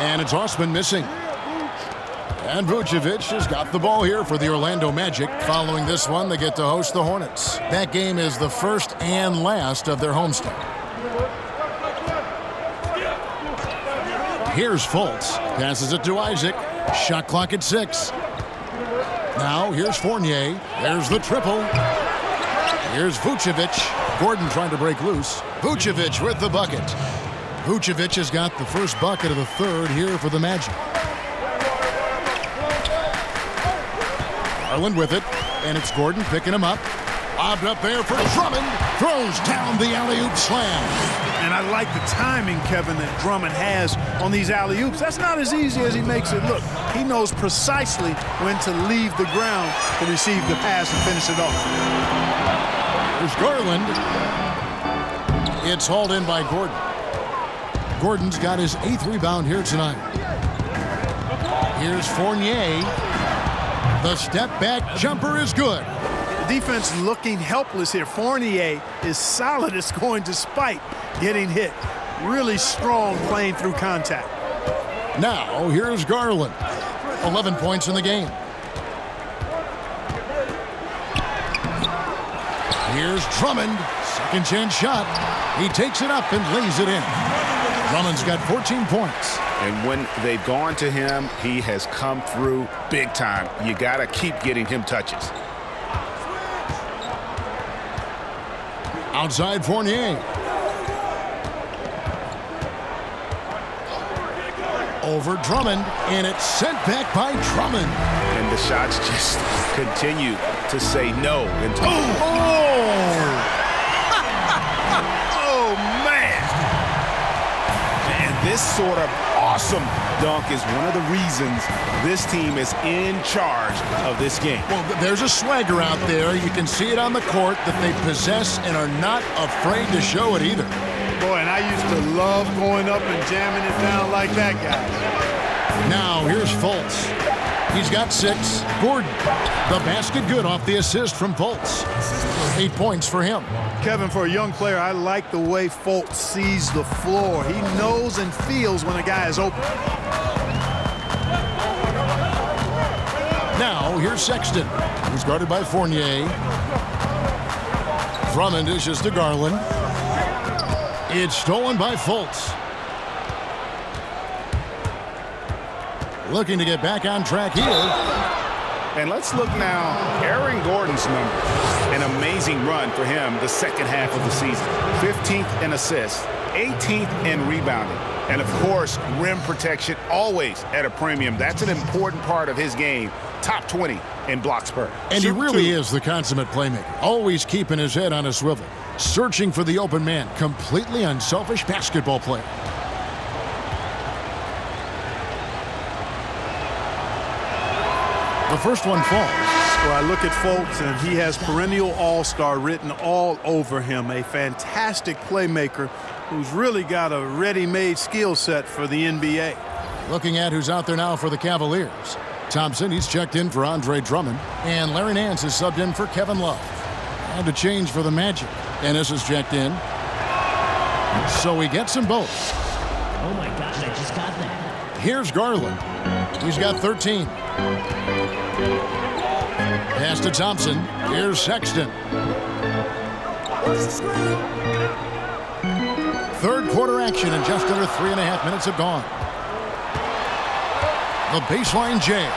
And it's Osman missing. And Vucevic has got the ball here for the Orlando Magic. Following this one, they get to host the Hornets. That game is the first and last of their homestand. Here's Fultz. Passes it to Isaac. Shot clock at 6. Now, here's Fournier. There's the triple. Here's Vucevic. Gordon trying to break loose. Vucevic with the bucket. Vucevic has got the first bucket of the third here for the Magic. Garland with it. And it's Gordon picking him up. Lobbed up there for Drummond. Throws down the alley-oop slam. And I like the timing, Kevin, that Drummond has on these alley-oops. That's not as easy as he makes it look. He knows precisely when to leave the ground to receive the pass and finish it off. There's Garland. It's hauled in by Gordon. Gordon's got his 8th rebound here tonight. Here's Fournier. The step-back jumper is good. Defense looking helpless here. Fournier is solid. It's going despite getting hit. Really strong playing through contact. Now, here's Garland. 11 points in the game. Here's Drummond. Second chance shot. He takes it up and lays it in. Drummond's got 14 points. And when they've gone to him, he has come through big time. You got to keep getting him touches. Outside Fournier. Over Drummond, and it's sent back by Drummond. And the shots just continue to say no. Oh, man. And this sort of awesome dunk is one of the reasons this team is in charge of this game. Well, there's a swagger out there. You can see it on the court that they possess and are not afraid to show it either. Boy, and I used to love going up and jamming it down like that guy. Now, here's Fultz. He's got 6. Gordon, the basket good off the assist from Fultz. 8 points for him. Kevin, for a young player, I like the way Fultz sees the floor. He knows and feels when a guy is open. Now, here's Sexton. He's guarded by Fournier. Drummond dishes to Garland. It's stolen by Fultz. Looking to get back on track here. And let's look now. Aaron Gordon's number. An amazing run for him the second half of the season. 15th in assists, 18th in rebounding. And, of course, rim protection always at a premium. That's an important part of his game. Top 20 in blocks per. And he really is the consummate playmaker. Always keeping his head on a swivel. Searching for the open man. Completely unselfish basketball player. The first one falls. Well, I look at Fultz, and he has perennial all-star written all over him. A fantastic playmaker who's really got a ready-made skill set for the NBA. Looking at who's out there now for the Cavaliers. Thompson, he's checked in for Andre Drummond. And Larry Nance is subbed in for Kevin Love. And a change for the Magic. Ennis is checked in. So he gets them both. Oh, my gosh, I just got that. Here's Garland. He's got 13. Pass to Thompson. Here's Sexton. Third quarter action and just under 3.5 minutes have gone. The baseline jam.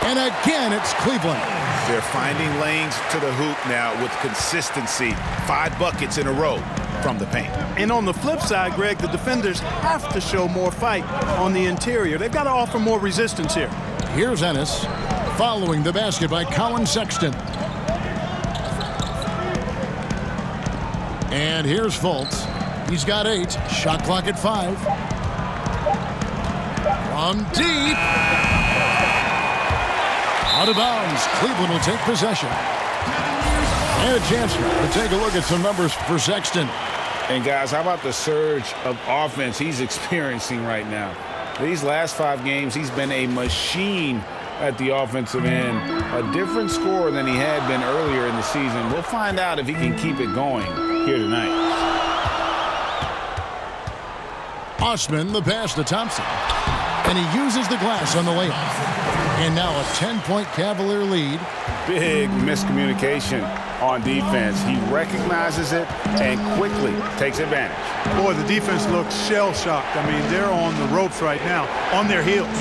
And again, it's Cleveland. They're finding lanes to the hoop now with consistency. 5 buckets in a row from the paint. And on the flip side, Greg, the defenders have to show more fight on the interior. They've got to offer more resistance here. Here's Ennis. Following the basket by Colin Sexton. And here's Fultz. He's got 8. Shot clock at 5. From deep. Out of bounds. Cleveland will take possession. And a chance to take a look at some numbers for Sexton. And guys, how about the surge of offense he's experiencing right now? These last 5 games, he's been a machine at the offensive end. A different scorer than he had been earlier in the season. We'll find out if he can keep it going here tonight. Osman, the pass to Thompson. And he uses the glass on the layup. And now a 10-point Cavalier lead. Big miscommunication on defense. He recognizes it and quickly takes advantage. Boy, the defense looks shell-shocked. I mean, they're on the ropes right now, on their heels.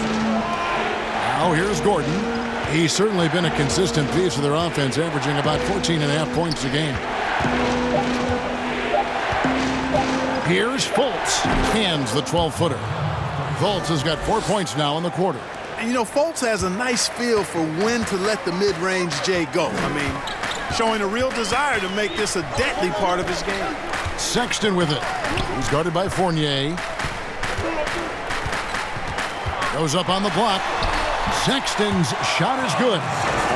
Now here's Gordon. He's certainly been a consistent piece of their offense, averaging about 14.5 points a game. Here's Fultz. Hands the 12-footer. Fultz has got 4 points now in the quarter. And, you know, Fultz has a nice feel for when to let the mid-range J go. I mean, showing a real desire to make this a deadly part of his game. Sexton with it. He's guarded by Fournier. Goes up on the block. Sexton's shot is good.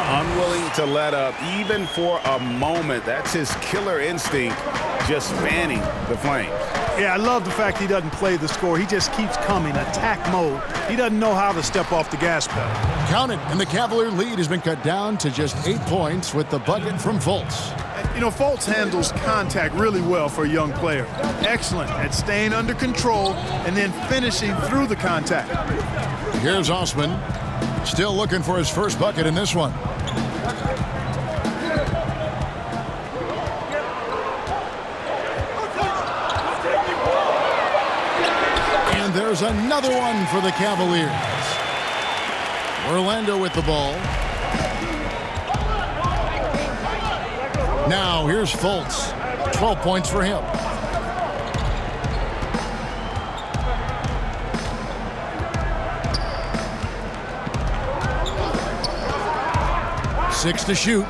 Unwilling to let up even for a moment. That's his killer instinct, just fanning the flames. Yeah, I love the fact he doesn't play the score. He just keeps coming, attack mode. He doesn't know how to step off the gas pedal. Count it, and the Cavalier lead has been cut down to just 8 points with the bucket from Fultz. You know, Fultz handles contact really well for a young player. Excellent at staying under control and then finishing through the contact. Here's Osman, still looking for his first bucket in this one. And there's another one for the Cavaliers. Orlando with the ball. Now here's Fultz. 12 points for him. Six to shoot.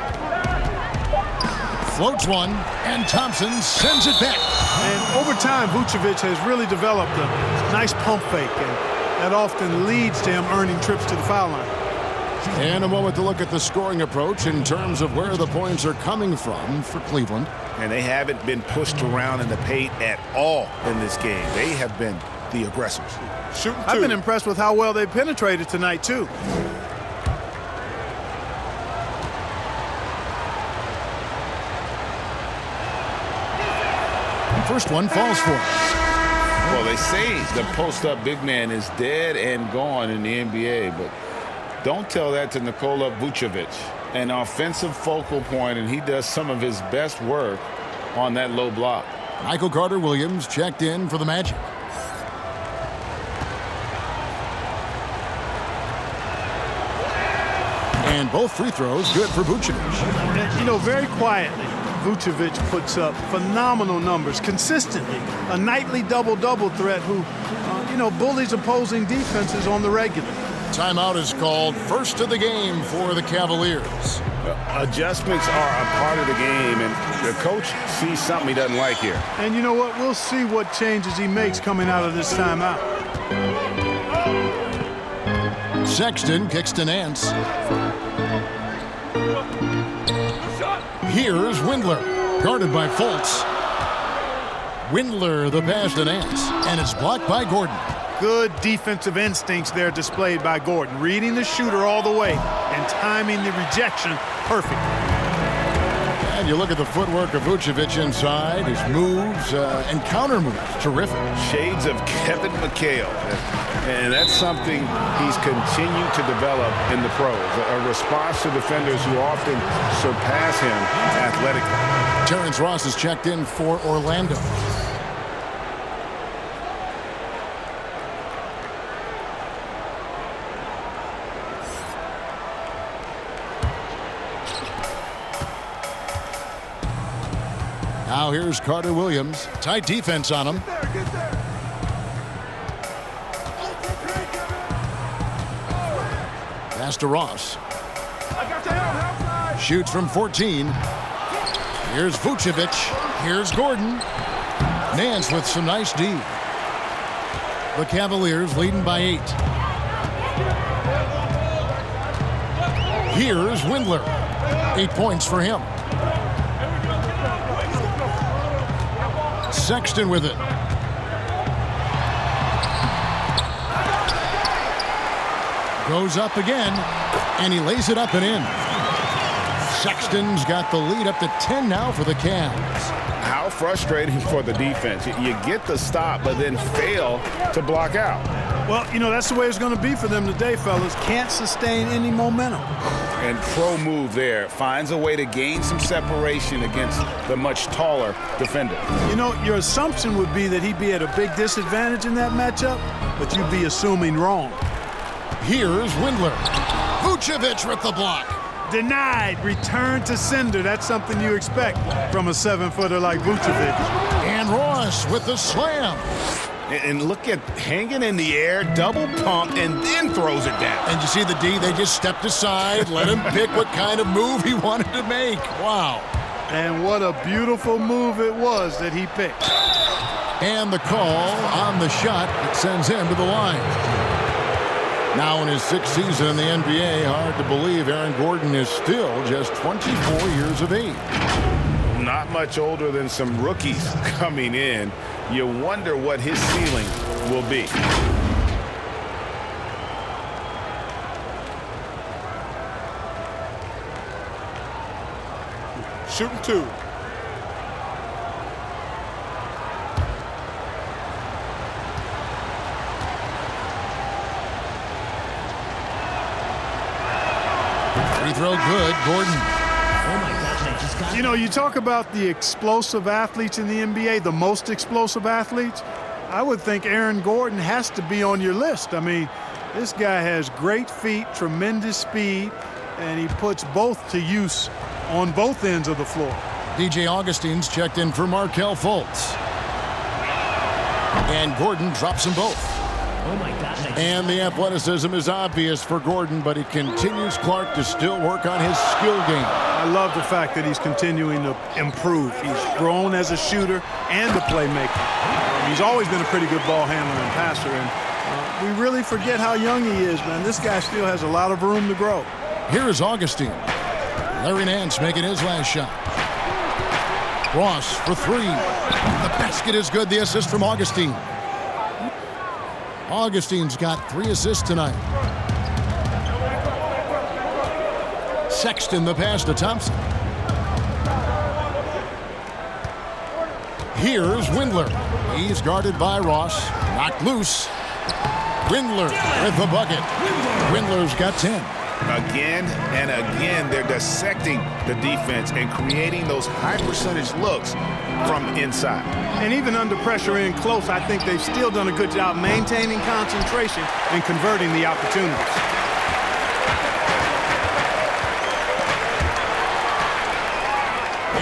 Floats one, and Thompson sends it back. And over time, Vucevic has really developed a nice pump fake, and that often leads to him earning trips to the foul line. And a moment to look at the scoring approach in terms of where the points are coming from for Cleveland. And they haven't been pushed around in the paint at all in this game. They have been the aggressors. Shooting I've been impressed with how well they penetrated tonight, too. First one falls for him. Well, they say the post-up big man is dead and gone in the NBA, but don't tell that to Nikola Vucevic. An offensive focal point, and he does some of his best work on that low block. Michael Carter-Williams checked in for the Magic. And both free throws good for Vucevic. You know, very quietly, Vucevic puts up phenomenal numbers consistently. A nightly double-double threat who, bullies opposing defenses on the regular. Timeout is called. First of the game for the Cavaliers. Adjustments are a part of the game, and the coach sees something he doesn't like here. And you know what? We'll see what changes he makes coming out of this timeout. Sexton kicks to Nance. Here's Windler, guarded by Fultz. Windler, the pass to Nance, and it's blocked by Gordon. Good defensive instincts there displayed by Gordon, reading the shooter all the way and timing the rejection perfect. And you look at the footwork of Vucevic inside, his moves and counter moves, terrific. Shades of Kevin McHale, and that's something he's continued to develop in the pros. A response to defenders who often surpass him athletically. Terrence Ross is checked in for Orlando. Now here's Carter-Williams. Tight defense on him. Pass to Ross. Shoots from 14. Here's Vucevic. Here's Gordon. Nance with some nice D. The Cavaliers leading by 8. Here's Windler. 8 points for him. Sexton with it. Goes up again, and he lays it up and in. Sexton's got the lead up to 10 now for the Cavs. How frustrating for the defense. You get the stop, but then fail to block out. Well, you know, that's the way it's going to be for them today, fellas. Can't sustain any momentum. And pro move there. Finds a way to gain some separation against the much taller defender. You know, your assumption would be that he'd be at a big disadvantage in that matchup, but you'd be assuming wrong. Here's Windler. Vucevic with the block. Denied. Return to sender. That's something you expect from a 7-footer like Vucevic. And Ross with the slam. And look at hanging in the air, double pump, and then throws it down. And you see the D, they just stepped aside, let him pick what kind of move he wanted to make. Wow. And what a beautiful move it was that he picked. And the call on the shot that sends him to the line. Now in his 6th season in the NBA, hard to believe Aaron Gordon is still just 24 years of age. Not much older than some rookies coming in. You wonder what his ceiling will be. Shooting 2. Free throw good, Gordon. Oh my gosh, I just got You know, you talk about the explosive athletes in the NBA, the most explosive athletes. I would think Aaron Gordon has to be on your list. I mean, this guy has great feet, tremendous speed, and he puts both to use on both ends of the floor. DJ Augustine's checked in for Markelle Fultz. And Gordon drops them both. Oh my gosh. And the athleticism is obvious for Gordon, but he continues, Clark, to still work on his skill game. I love the fact that he's continuing to improve. He's grown as a shooter and a playmaker. He's always been a pretty good ball handler and passer, and we really forget how young he is, man. This guy still has a lot of room to grow. Here is Augustine. Larry Nance making his last shot. Ross for 3. The basket is good. The assist from Augustine. Augustine's got 3 assists tonight. Sexton the pass to Thompson. Here's Windler. He's guarded by Ross. Knocked loose. Windler with the bucket. Windler's got 10. Again and again, they're dissecting the defense and creating those high percentage looks from inside. And even under pressure in close, I think they've still done a good job maintaining concentration and converting the opportunities.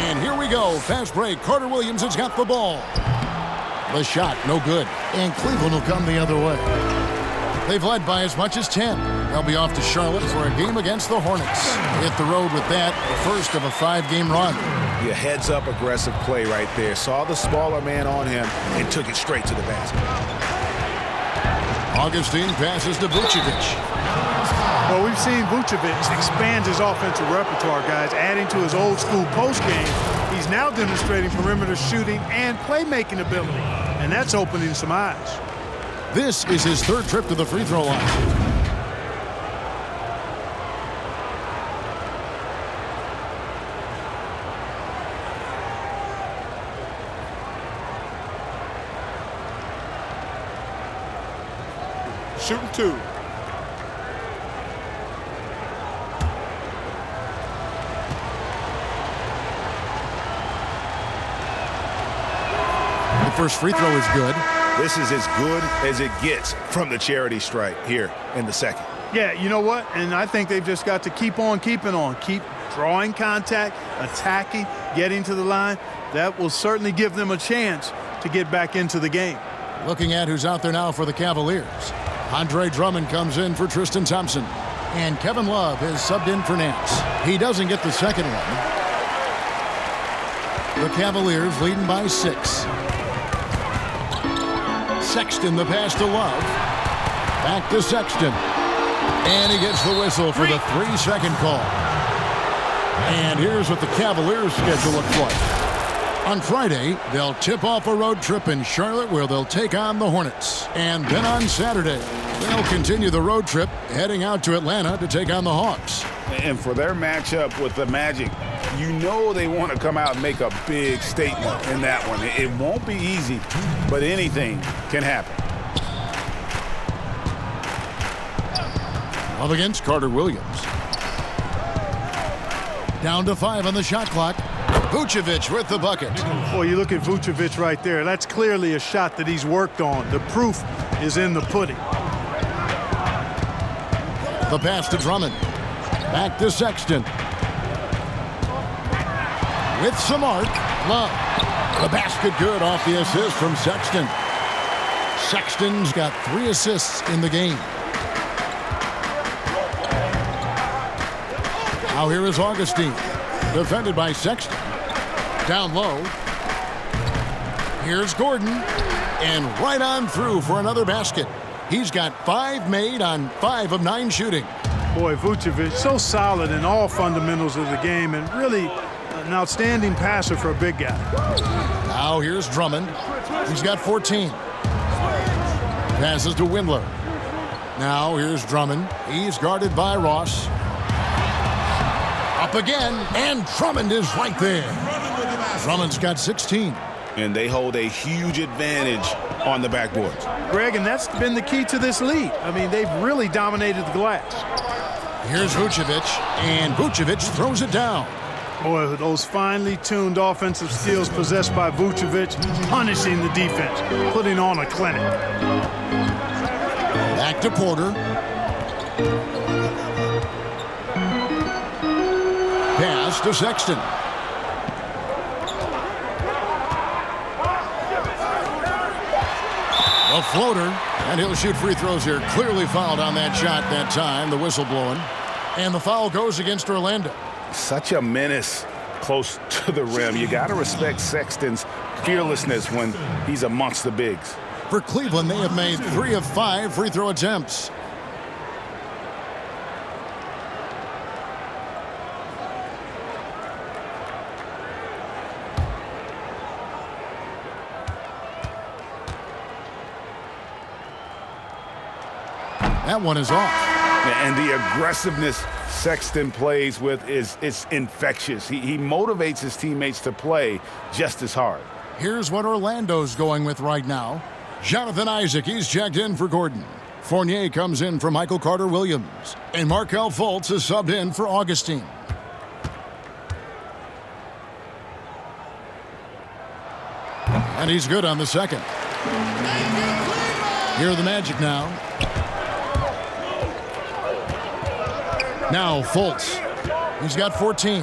And here we go. Fast break. Carter Williams has got the ball. The shot, no good. And Cleveland will come the other way. They've led by as much as 10. They'll be off to Charlotte for a game against the Hornets. Hit the road with that, the first of a 5-game run. Your heads-up aggressive play right there. Saw the smaller man on him and took it straight to the basket. Augustine passes to Vucevic. Well, we've seen Vucevic expand his offensive repertoire, guys, adding to his old-school post game. He's now demonstrating perimeter shooting and playmaking ability, and that's opening some eyes. This is his 3rd trip to the free throw line. Shooting 2. The first free throw is good. This is as good as it gets from the charity stripe here in the second. Yeah, you know what? And I think they've just got to keep on keeping on. Keep drawing contact, attacking, getting to the line. That will certainly give them a chance to get back into the game. Looking at who's out there now for the Cavaliers. Andre Drummond comes in for Tristan Thompson. And Kevin Love is subbed in for Nance. He doesn't get the second one. The Cavaliers leading by 6. Sexton the pass to Love. Back to Sexton. And he gets the whistle for the 3-second call. And here's what the Cavaliers' schedule looks like. On Friday, they'll tip off a road trip in Charlotte where they'll take on the Hornets. And then on Saturday, they'll continue the road trip heading out to Atlanta to take on the Hawks. And for their matchup with the Magic, you know they want to come out and make a big statement in that one. It won't be easy, but anything can happen. Up against Carter Williams. Down to 5 on the shot clock. Vucevic with the bucket. Boy, you look at Vucevic right there. That's clearly a shot that he's worked on. The proof is in the pudding. The pass to Drummond. Back to Sexton. With some arc, Love. The basket good off the assist from Sexton. Sexton's got 3 assists in the game. Now here is Augustine. Defended by Sexton. Down low. Here's Gordon. And right on through for another basket. He's got 5 made on 5 of 9 shooting. Boy, Vucevic, so solid in all fundamentals of the game and really an outstanding passer for a big guy. Now here's Drummond. He's got 14. Passes to Windler. Now here's Drummond. He's guarded by Ross. Up again, and Drummond is right there. Drummond's got 16. And they hold a huge advantage on the backboards. Greg, and that's been the key to this lead. I mean, they've really dominated the glass. Here's Vucevic, and Vucevic throws it down. Boy, those finely tuned offensive skills possessed by Vucevic, punishing the defense, putting on a clinic. Back to Porter. Pass to Sexton. A floater, and he'll shoot free throws here. Clearly fouled on that shot that time, the whistle blowing. And the foul goes against Orlando. Such a menace close to the rim. You got to respect Sexton's fearlessness when he's amongst the bigs. For Cleveland, they have made 3 of 5 free throw attempts. That one is off. And the aggressiveness Sexton plays with is infectious. He motivates his teammates to play just as hard. Here's what Orlando's going with right now. Jonathan Isaac, he's checked in for Gordon. Fournier comes in for Michael Carter-Williams. And Markelle Fultz is subbed in for Augustine. And he's good on the second. Here are the Magic now. Now Fultz. He's got 14.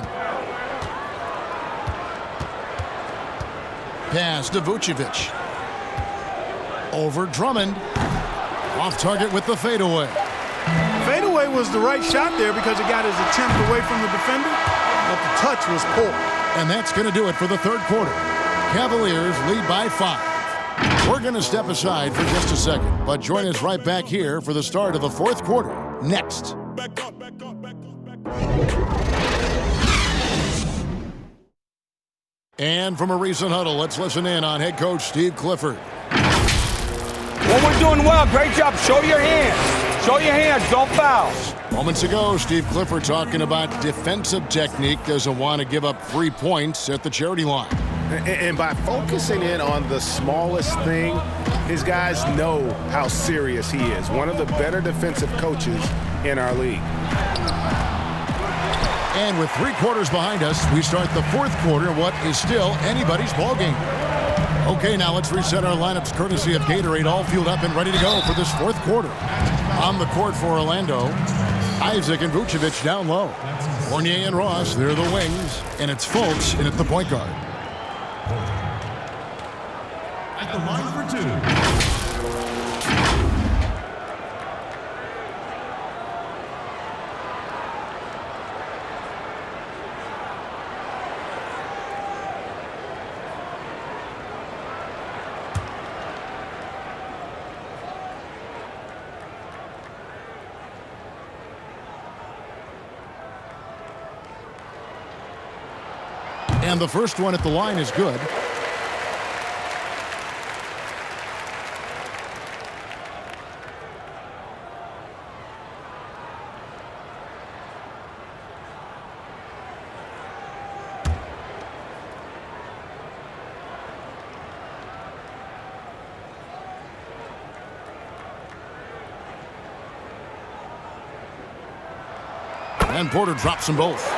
Pass to Vucevic. Over Drummond. Off target with the fadeaway. Fadeaway was the right shot there because it got his attempt away from the defender, but the touch was poor. And that's going to do it for the third quarter. Cavaliers lead by 5. We're going to step aside for just a second, but join us right back here for the start of the fourth quarter next. And from a recent huddle, let's listen in on head coach Steve Clifford. Well, we're doing well. Great job. Show your hands. Show your hands. Don't foul. Moments ago, Steve Clifford talking about defensive technique. Doesn't want to give up 3 points at the charity line. And by focusing in on the smallest thing, his guys know how serious he is. One of the better defensive coaches in our league. And with 3 quarters behind us, we start the fourth quarter, what is still anybody's ballgame. Okay, now let's reset our lineups courtesy of Gatorade, all fueled up and ready to go for this fourth quarter. On the court for Orlando, Isaac and Vucevic down low. Fournier and Ross, they're the wings, and it's Fultz in at the point guard. At the line for 2. And the first one at the line is good. And Porter drops them both.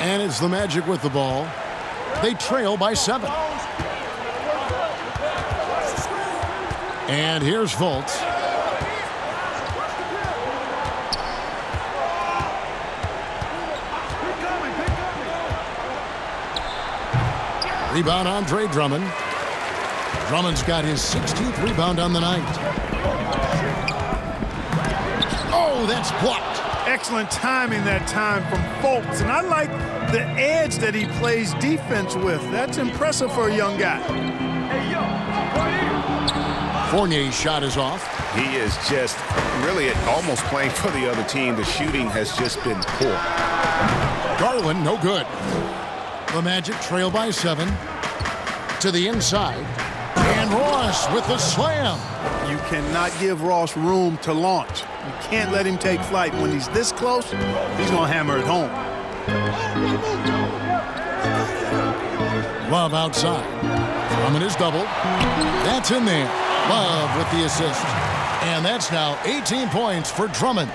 And it's the Magic with the ball. They trail by 7. And here's Fultz. Rebound Andre Drummond. Drummond's got his 16th rebound on the night. Oh, that's blocked. Excellent timing that time from Fultz. And I like the edge that he plays defense with. That's impressive for a young guy. Fournier's shot is off. He is just really almost playing for the other team. The shooting has just been poor. Garland, no good. The Magic trail by 7. To the inside. And Ross with the slam. You cannot give Ross room to launch. You can't let him take flight. When he's this close, he's going to hammer it home. Love outside. Drummond is doubled. That's in there. Love with the assist. And that's now 18 points for Drummond.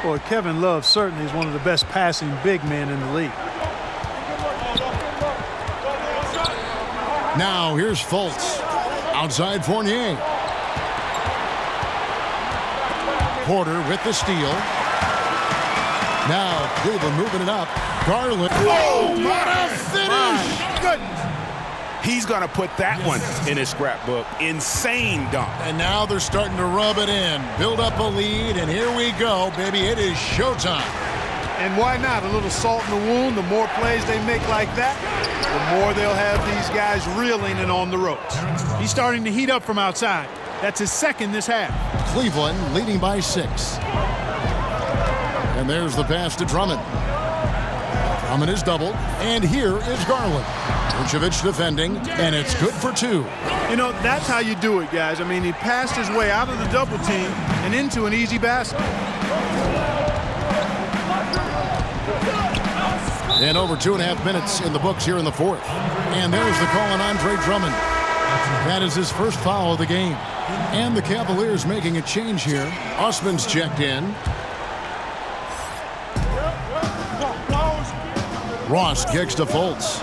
Boy, Kevin Love certainly is one of the best passing big men in the league. Now here's Fultz. Outside Fournier. Porter with the steal. Now Cleveland moving it up. Garland. Oh, what a finish! Goodness. He's going to put that one in his scrapbook. Insane dunk. And now they're starting to rub it in. Build up a lead, and here we go, baby. It is showtime. And why not? A little salt in the wound. The more plays they make like that, the more they'll have these guys reeling and on the ropes. He's starting to heat up from outside. That's his second this half. Cleveland leading by 6. And there's the pass to Drummond. Drummond is doubled, and here is Garland. Vucevic defending, and it's good for 2. You know, that's how you do it, guys. I mean, he passed his way out of the double team and into an easy basket. And over 2.5 minutes in the books here in the 4th. And there's the call on Andre Drummond. That is his first foul of the game. And the Cavaliers making a change here. Osman's checked in. Ross kicks to Fultz.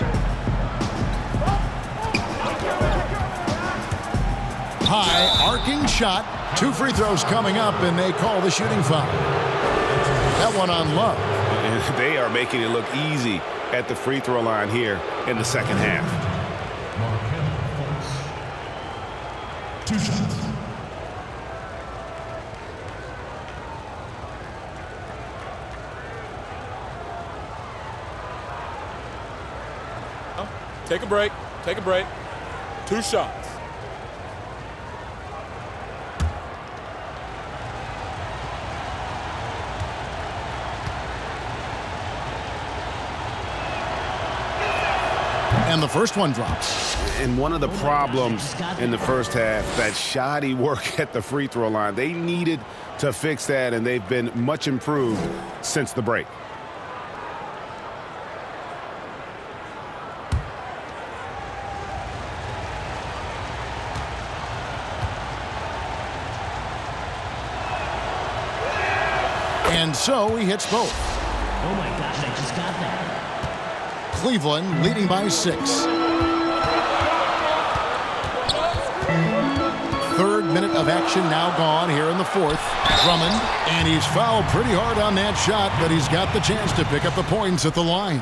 High arcing shot. 2 free throws coming up, and they call the shooting foul. That one on Love. And they are making it look easy at the free throw line here in the second half. 2 shots. Take a break. Take a break. 2 shots. And the first one drops. And one of the problems in the first half, that shoddy work at the free throw line. They needed to fix that, and they've been much improved since the break. And so he hits both. Oh my gosh, I just got that. Cleveland leading by 6. Third minute of action now gone here in the 4th. Drummond, and he's fouled pretty hard on that shot, but he's got the chance to pick up the points at the line.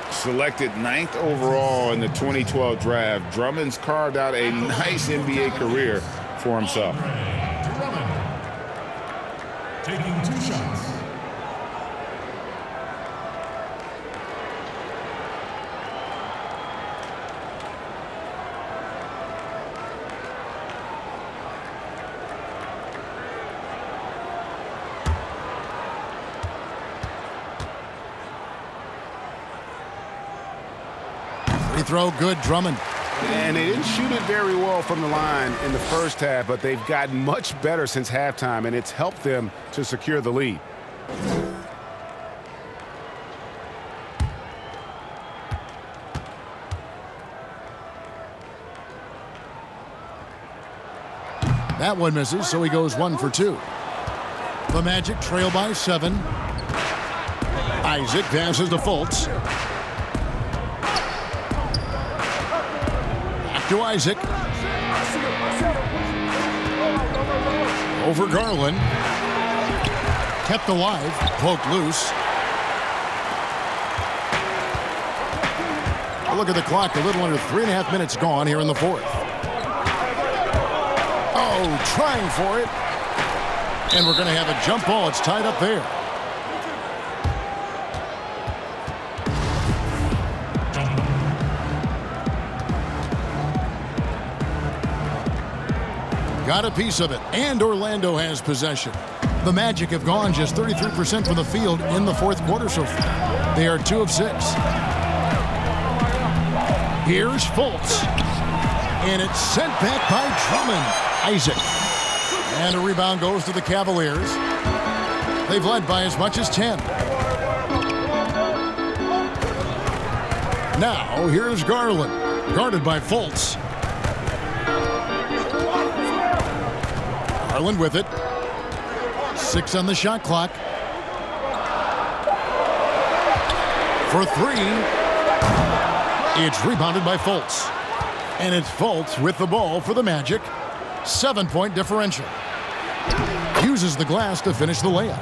Selected 9th overall in the 2012 draft, Drummond's carved out a nice NBA career for himself. Drummond taking 2 shots. Free throw, good. Drummond. And they didn't shoot it very well from the line in the first half, but they've gotten much better since halftime, and it's helped them to secure the lead. That one misses, so he goes 1 for 2. The Magic trail by 7. Isaac passes to Fultz. Back to Isaac. Over Garland. Kept alive, poked loose. A look at the clock, a little under 3.5 minutes gone here in the fourth. Oh, trying for it. And we're going to have a jump ball. It's tied up there. Got a piece of it, and Orlando has possession. The Magic have gone just 33% from the field in the fourth quarter so far. They are 2 of 6. Here's Fultz. And it's sent back by Drummond. Isaac. And a rebound goes to the Cavaliers. They've led by as much as 10. Now, here's Garland. Guarded by Fultz. Garland with it. 6 on the shot clock. For 3. It's rebounded by Fultz. And it's Fultz with the ball for the Magic. 7-point differential. Uses the glass to finish the layup.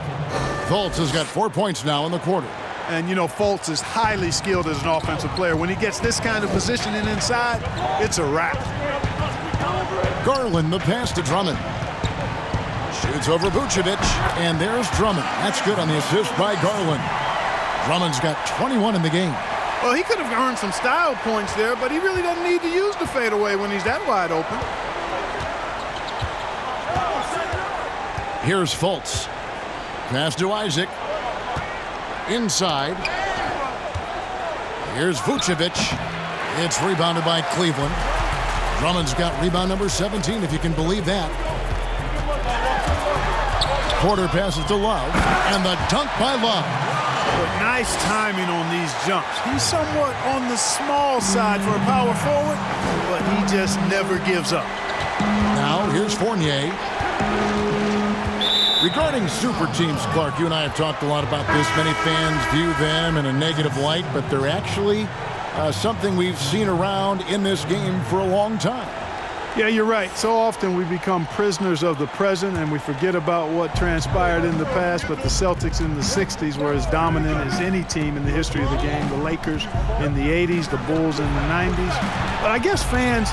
Fultz has got 4 points now in the quarter. And, you know, Fultz is highly skilled as an offensive player. When he gets this kind of positioning inside, it's a wrap. Garland, the pass to Drummond. Shoots over Vucevic, and there's Drummond. That's good on the assist by Garland. Drummond's got 21 in the game. Well, he could have earned some style points there, but he really doesn't need to use the fadeaway when he's that wide open. Here's Fultz. Pass to Isaac. Inside. Here's Vucevic. It's rebounded by Cleveland. Drummond's got rebound number 17, if you can believe that. Porter passes to Love, and the dunk by Love. But nice timing on these jumps. He's somewhat on the small side for a power forward, but he just never gives up. Now, here's Fournier. Regarding super teams, Clark, you and I have talked a lot about this. Many fans view them in a negative light, but they're actually something we've seen around in this game for a long time. Yeah, you're right. So often we become prisoners of the present and we forget about what transpired in the past, but the Celtics in the 60s were as dominant as any team in the history of the game. The Lakers in the 80s, the Bulls in the 90s. But I guess fans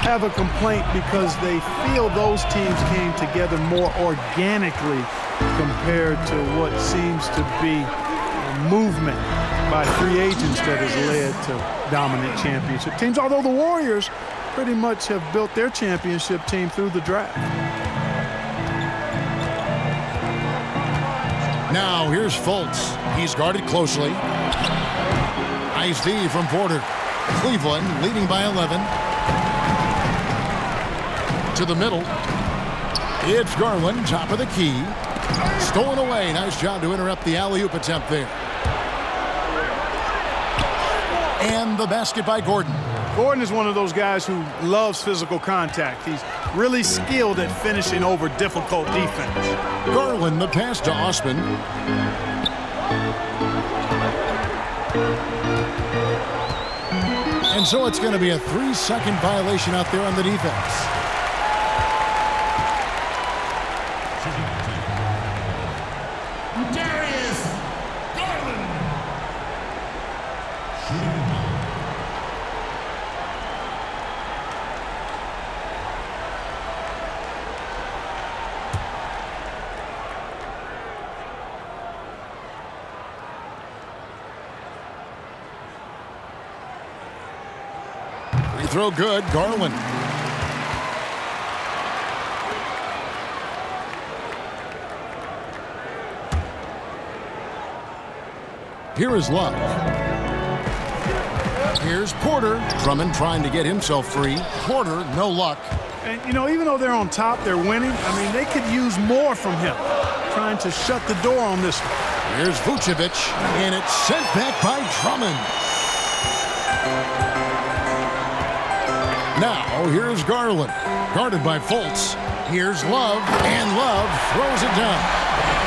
have a complaint because they feel those teams came together more organically compared to what seems to be a movement by free agents that has led to dominant championship teams, although the Warriors pretty much have built their championship team through the draft. Now here's Fultz. He's guarded closely. Nice D from Porter. Cleveland leading by 11. To the middle. It's Garland, top of the key. Stolen away. Nice job to interrupt the alley-oop attempt there. And the basket by Gordon. Gordon is one of those guys who loves physical contact. He's really skilled at finishing over difficult defense. Garland, the pass to Osman. And so it's going to be a 3-second violation out there on the defense. Throw good, Garland. Here is Love. Here's Porter. Drummond trying to get himself free. Porter, no luck. And, you know, even though they're on top, they're winning. I mean, they could use more from him, trying to shut the door on this one. Here's Vucevic, and it's sent back by Drummond. Now, here's Garland, guarded by Fultz. Here's Love, and Love throws it down.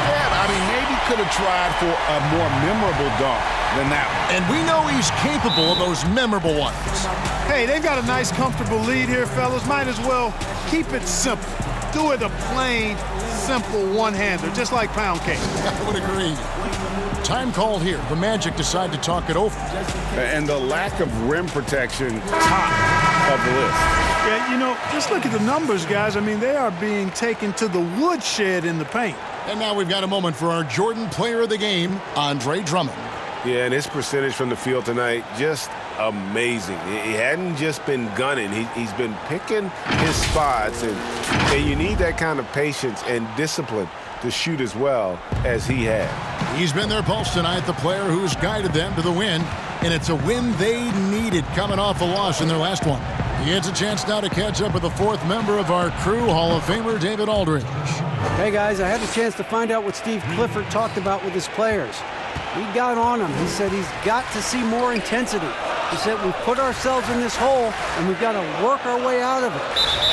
Yeah, I mean, maybe could have tried for a more memorable dunk than that one. And we know he's capable of those memorable ones. Hey, they've got a nice, comfortable lead here, fellas. Might as well keep it simple. Do it a plain, simple one-hander, just like pound cake. I would agree. Time called here. The Magic decide to talk it over. And the lack of rim protection, top of the list. Yeah, you know, just look at the numbers, guys. I mean, they are being taken to the woodshed in the paint. And now we've got a moment for our Jordan Player of the Game, Andre Drummond. Yeah, and his percentage from the field tonight, just amazing. He hadn't just been gunning. He's been picking his spots, and you need that kind of patience and discipline to shoot as well as he had. He's been their pulse tonight, the player who's guided them to the win, and it's a win they needed coming off a loss in their last one. He gets a chance now to catch up with the fourth member of our crew, Hall of Famer David Aldridge. Hey, guys, I had a chance to find out what Steve Clifford talked about with his players. He got on them. He said he's got to see more intensity. He said we put ourselves in this hole, and we've got to work our way out of it.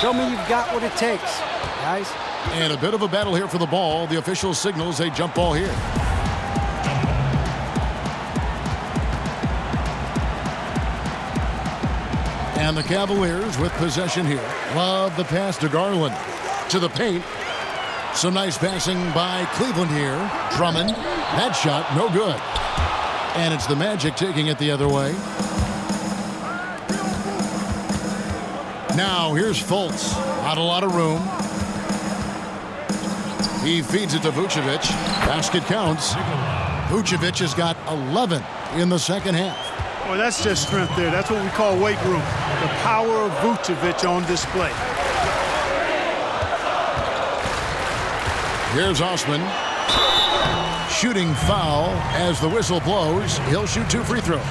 Show me you've got what it takes, guys. And a bit of a battle here for the ball. The official signals a jump ball here. And the Cavaliers with possession here. Love the pass to Garland. To the paint. Some nice passing by Cleveland here. Drummond. That shot, no good. And it's the Magic taking it the other way. Now here's Fultz. Not a lot of room. He feeds it to Vucevic. Basket counts. Vucevic has got 11 in the second half. Well, that's just strength there. That's what we call weight room. The power of Vucevic on display. Here's Osman. Shooting foul as the whistle blows. He'll shoot 2 free throws.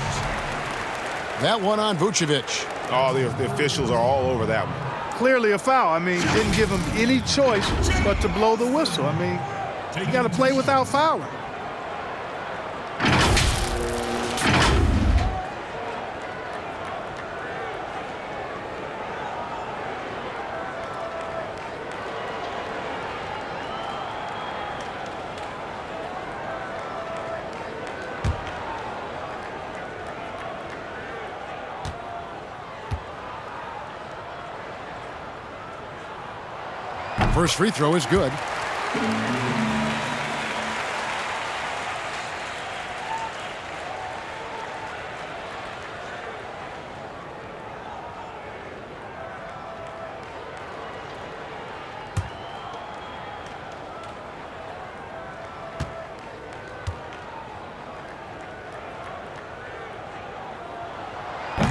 That one on Vucevic. Oh, the officials are all over that one. Clearly a foul. I mean, didn't give him any choice but to blow the whistle. I mean, you got to play without fouling. First free throw is good.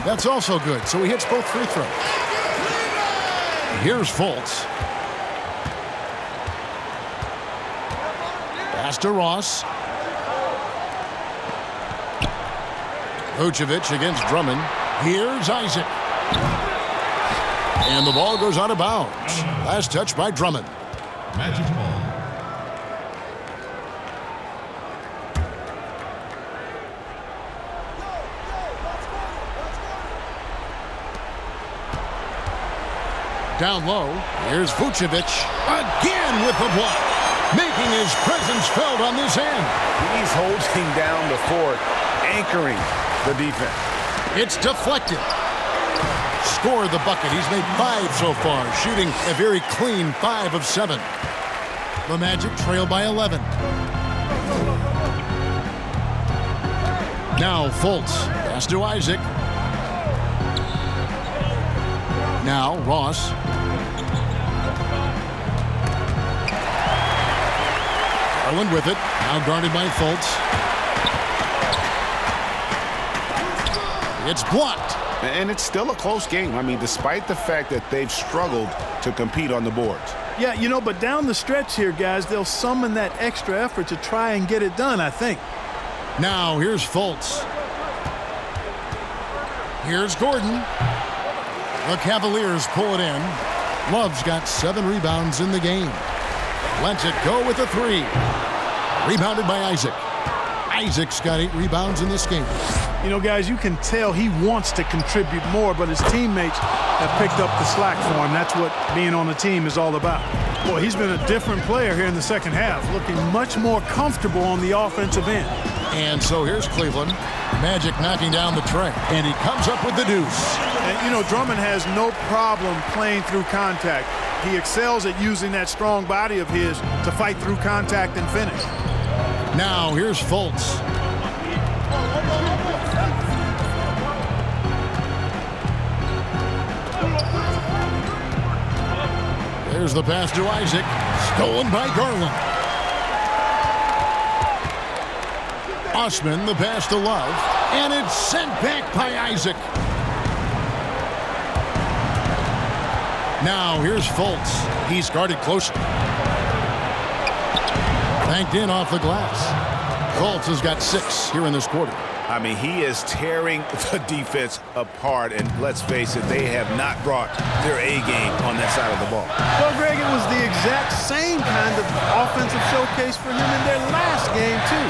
That's also good, so he hits both free throws. Here's Fultz. Pass to Ross. Vucevic against Drummond. Here's Isaac. And the ball goes out of bounds. Last touch by Drummond. Magic ball. Down low. Here's Vucevic again with the block, making his presence felt on this end. He's holding down the fort, anchoring the defense. It's deflected. Scored the bucket. He's made 5 so far, shooting a very clean 5 of 7. The Magic trail by 11. Now Fultz. Pass to Isaac. Now Ross. Garland with it. Now guarded by Fultz. It's blocked. And it's still a close game. I mean, despite the fact that they've struggled to compete on the boards. Yeah, you know, but down the stretch here, guys, they'll summon that extra effort to try and get it done, I think. Now here's Fultz. Here's Gordon. The Cavaliers pull it in. Love's got 7 rebounds in the game. Lets it go with a 3. Rebounded by Isaac. Isaac's got 8 rebounds in this game. You know, guys, you can tell he wants to contribute more, but his teammates have picked up the slack for him. That's what being on the team is all about. Boy, he's been a different player here in the second half, looking much more comfortable on the offensive end. And so here's Cleveland. Magic knocking down the tray, and he comes up with the deuce. And, you know, Drummond has no problem playing through contact. He excels at using that strong body of his to fight through contact and finish. Now here's Fultz. There's the pass to Isaac. Stolen by Garland. Osman, the pass to Love. And it's sent back by Isaac. Now here's Fultz. He's guarded closely. Banked in off the glass. Fultz has got 6 here in this quarter. I mean, he is tearing the defense apart, and let's face it, they have not brought their A game on that side of the ball. Well, Greg, it was the exact same kind of offensive showcase for him in their last game, too.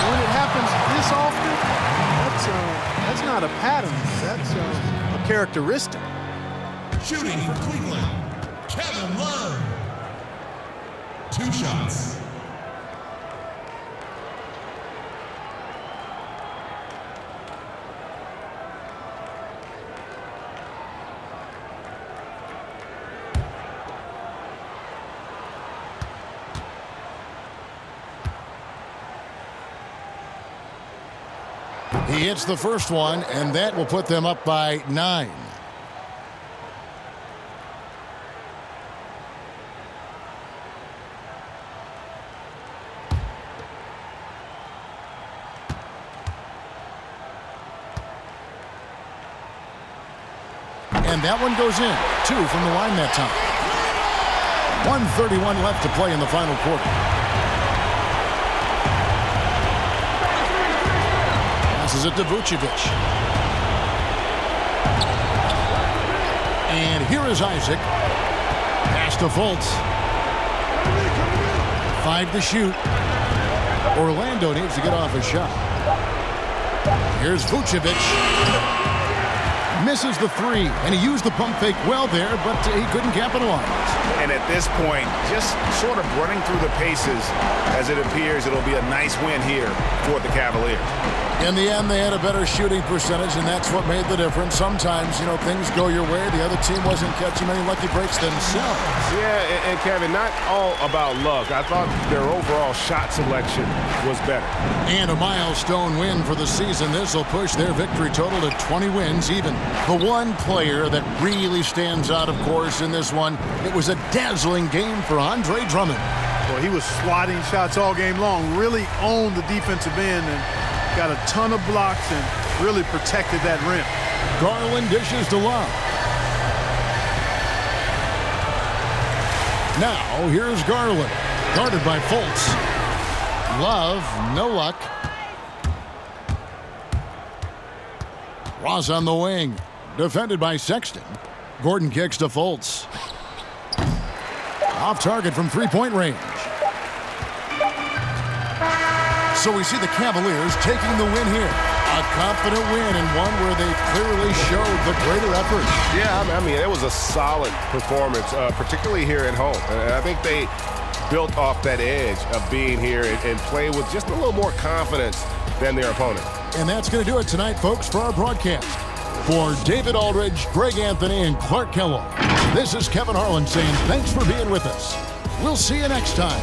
When it happens this often, that's not a pattern. That's a characteristic. Shooting for Cleveland, Kevin Love. 2 shots. He hits the first one, and that will put them up by 9. And that one goes in. 2 from the line that time. 1:31 left to play in the final quarter. Passes it to Vucevic. And here is Isaac. Pass to Fultz. 5 to shoot. Orlando needs to get off a shot. Here's Vucevic. Misses the 3, and he used the pump fake well there, but he couldn't capitalize. And at this point, just sort of running through the paces, as it appears it'll be a nice win here for the Cavaliers. In the end, they had a better shooting percentage, and that's what made the difference. Sometimes, you know, things go your way. The other team wasn't catching many lucky breaks themselves. Yeah, and Kevin, not all about luck. I thought their overall shot selection was better. And a milestone win for the season. This will push their victory total to 20 wins even. The one player that really stands out, of course, in this one, it was a dazzling game for Andre Drummond. Well, he was swatting shots all game long, really owned the defensive end and got a ton of blocks and really protected that rim. Garland dishes to Love. Now, here's Garland, guarded by Fultz. Love, no luck. Ross on the wing, defended by Sexton. Gordon kicks to Fultz. Off target from three-point range. So we see the Cavaliers taking the win here. A confident win and one where they clearly showed the greater effort. Yeah, I mean, it was a solid performance, particularly here at home. And I think they built off that edge of being here and play with just a little more confidence than their opponent. And that's going to do it tonight, folks, for our broadcast. For David Aldridge, Greg Anthony, and Clark Kellogg, this is Kevin Harlan saying thanks for being with us. We'll see you next time.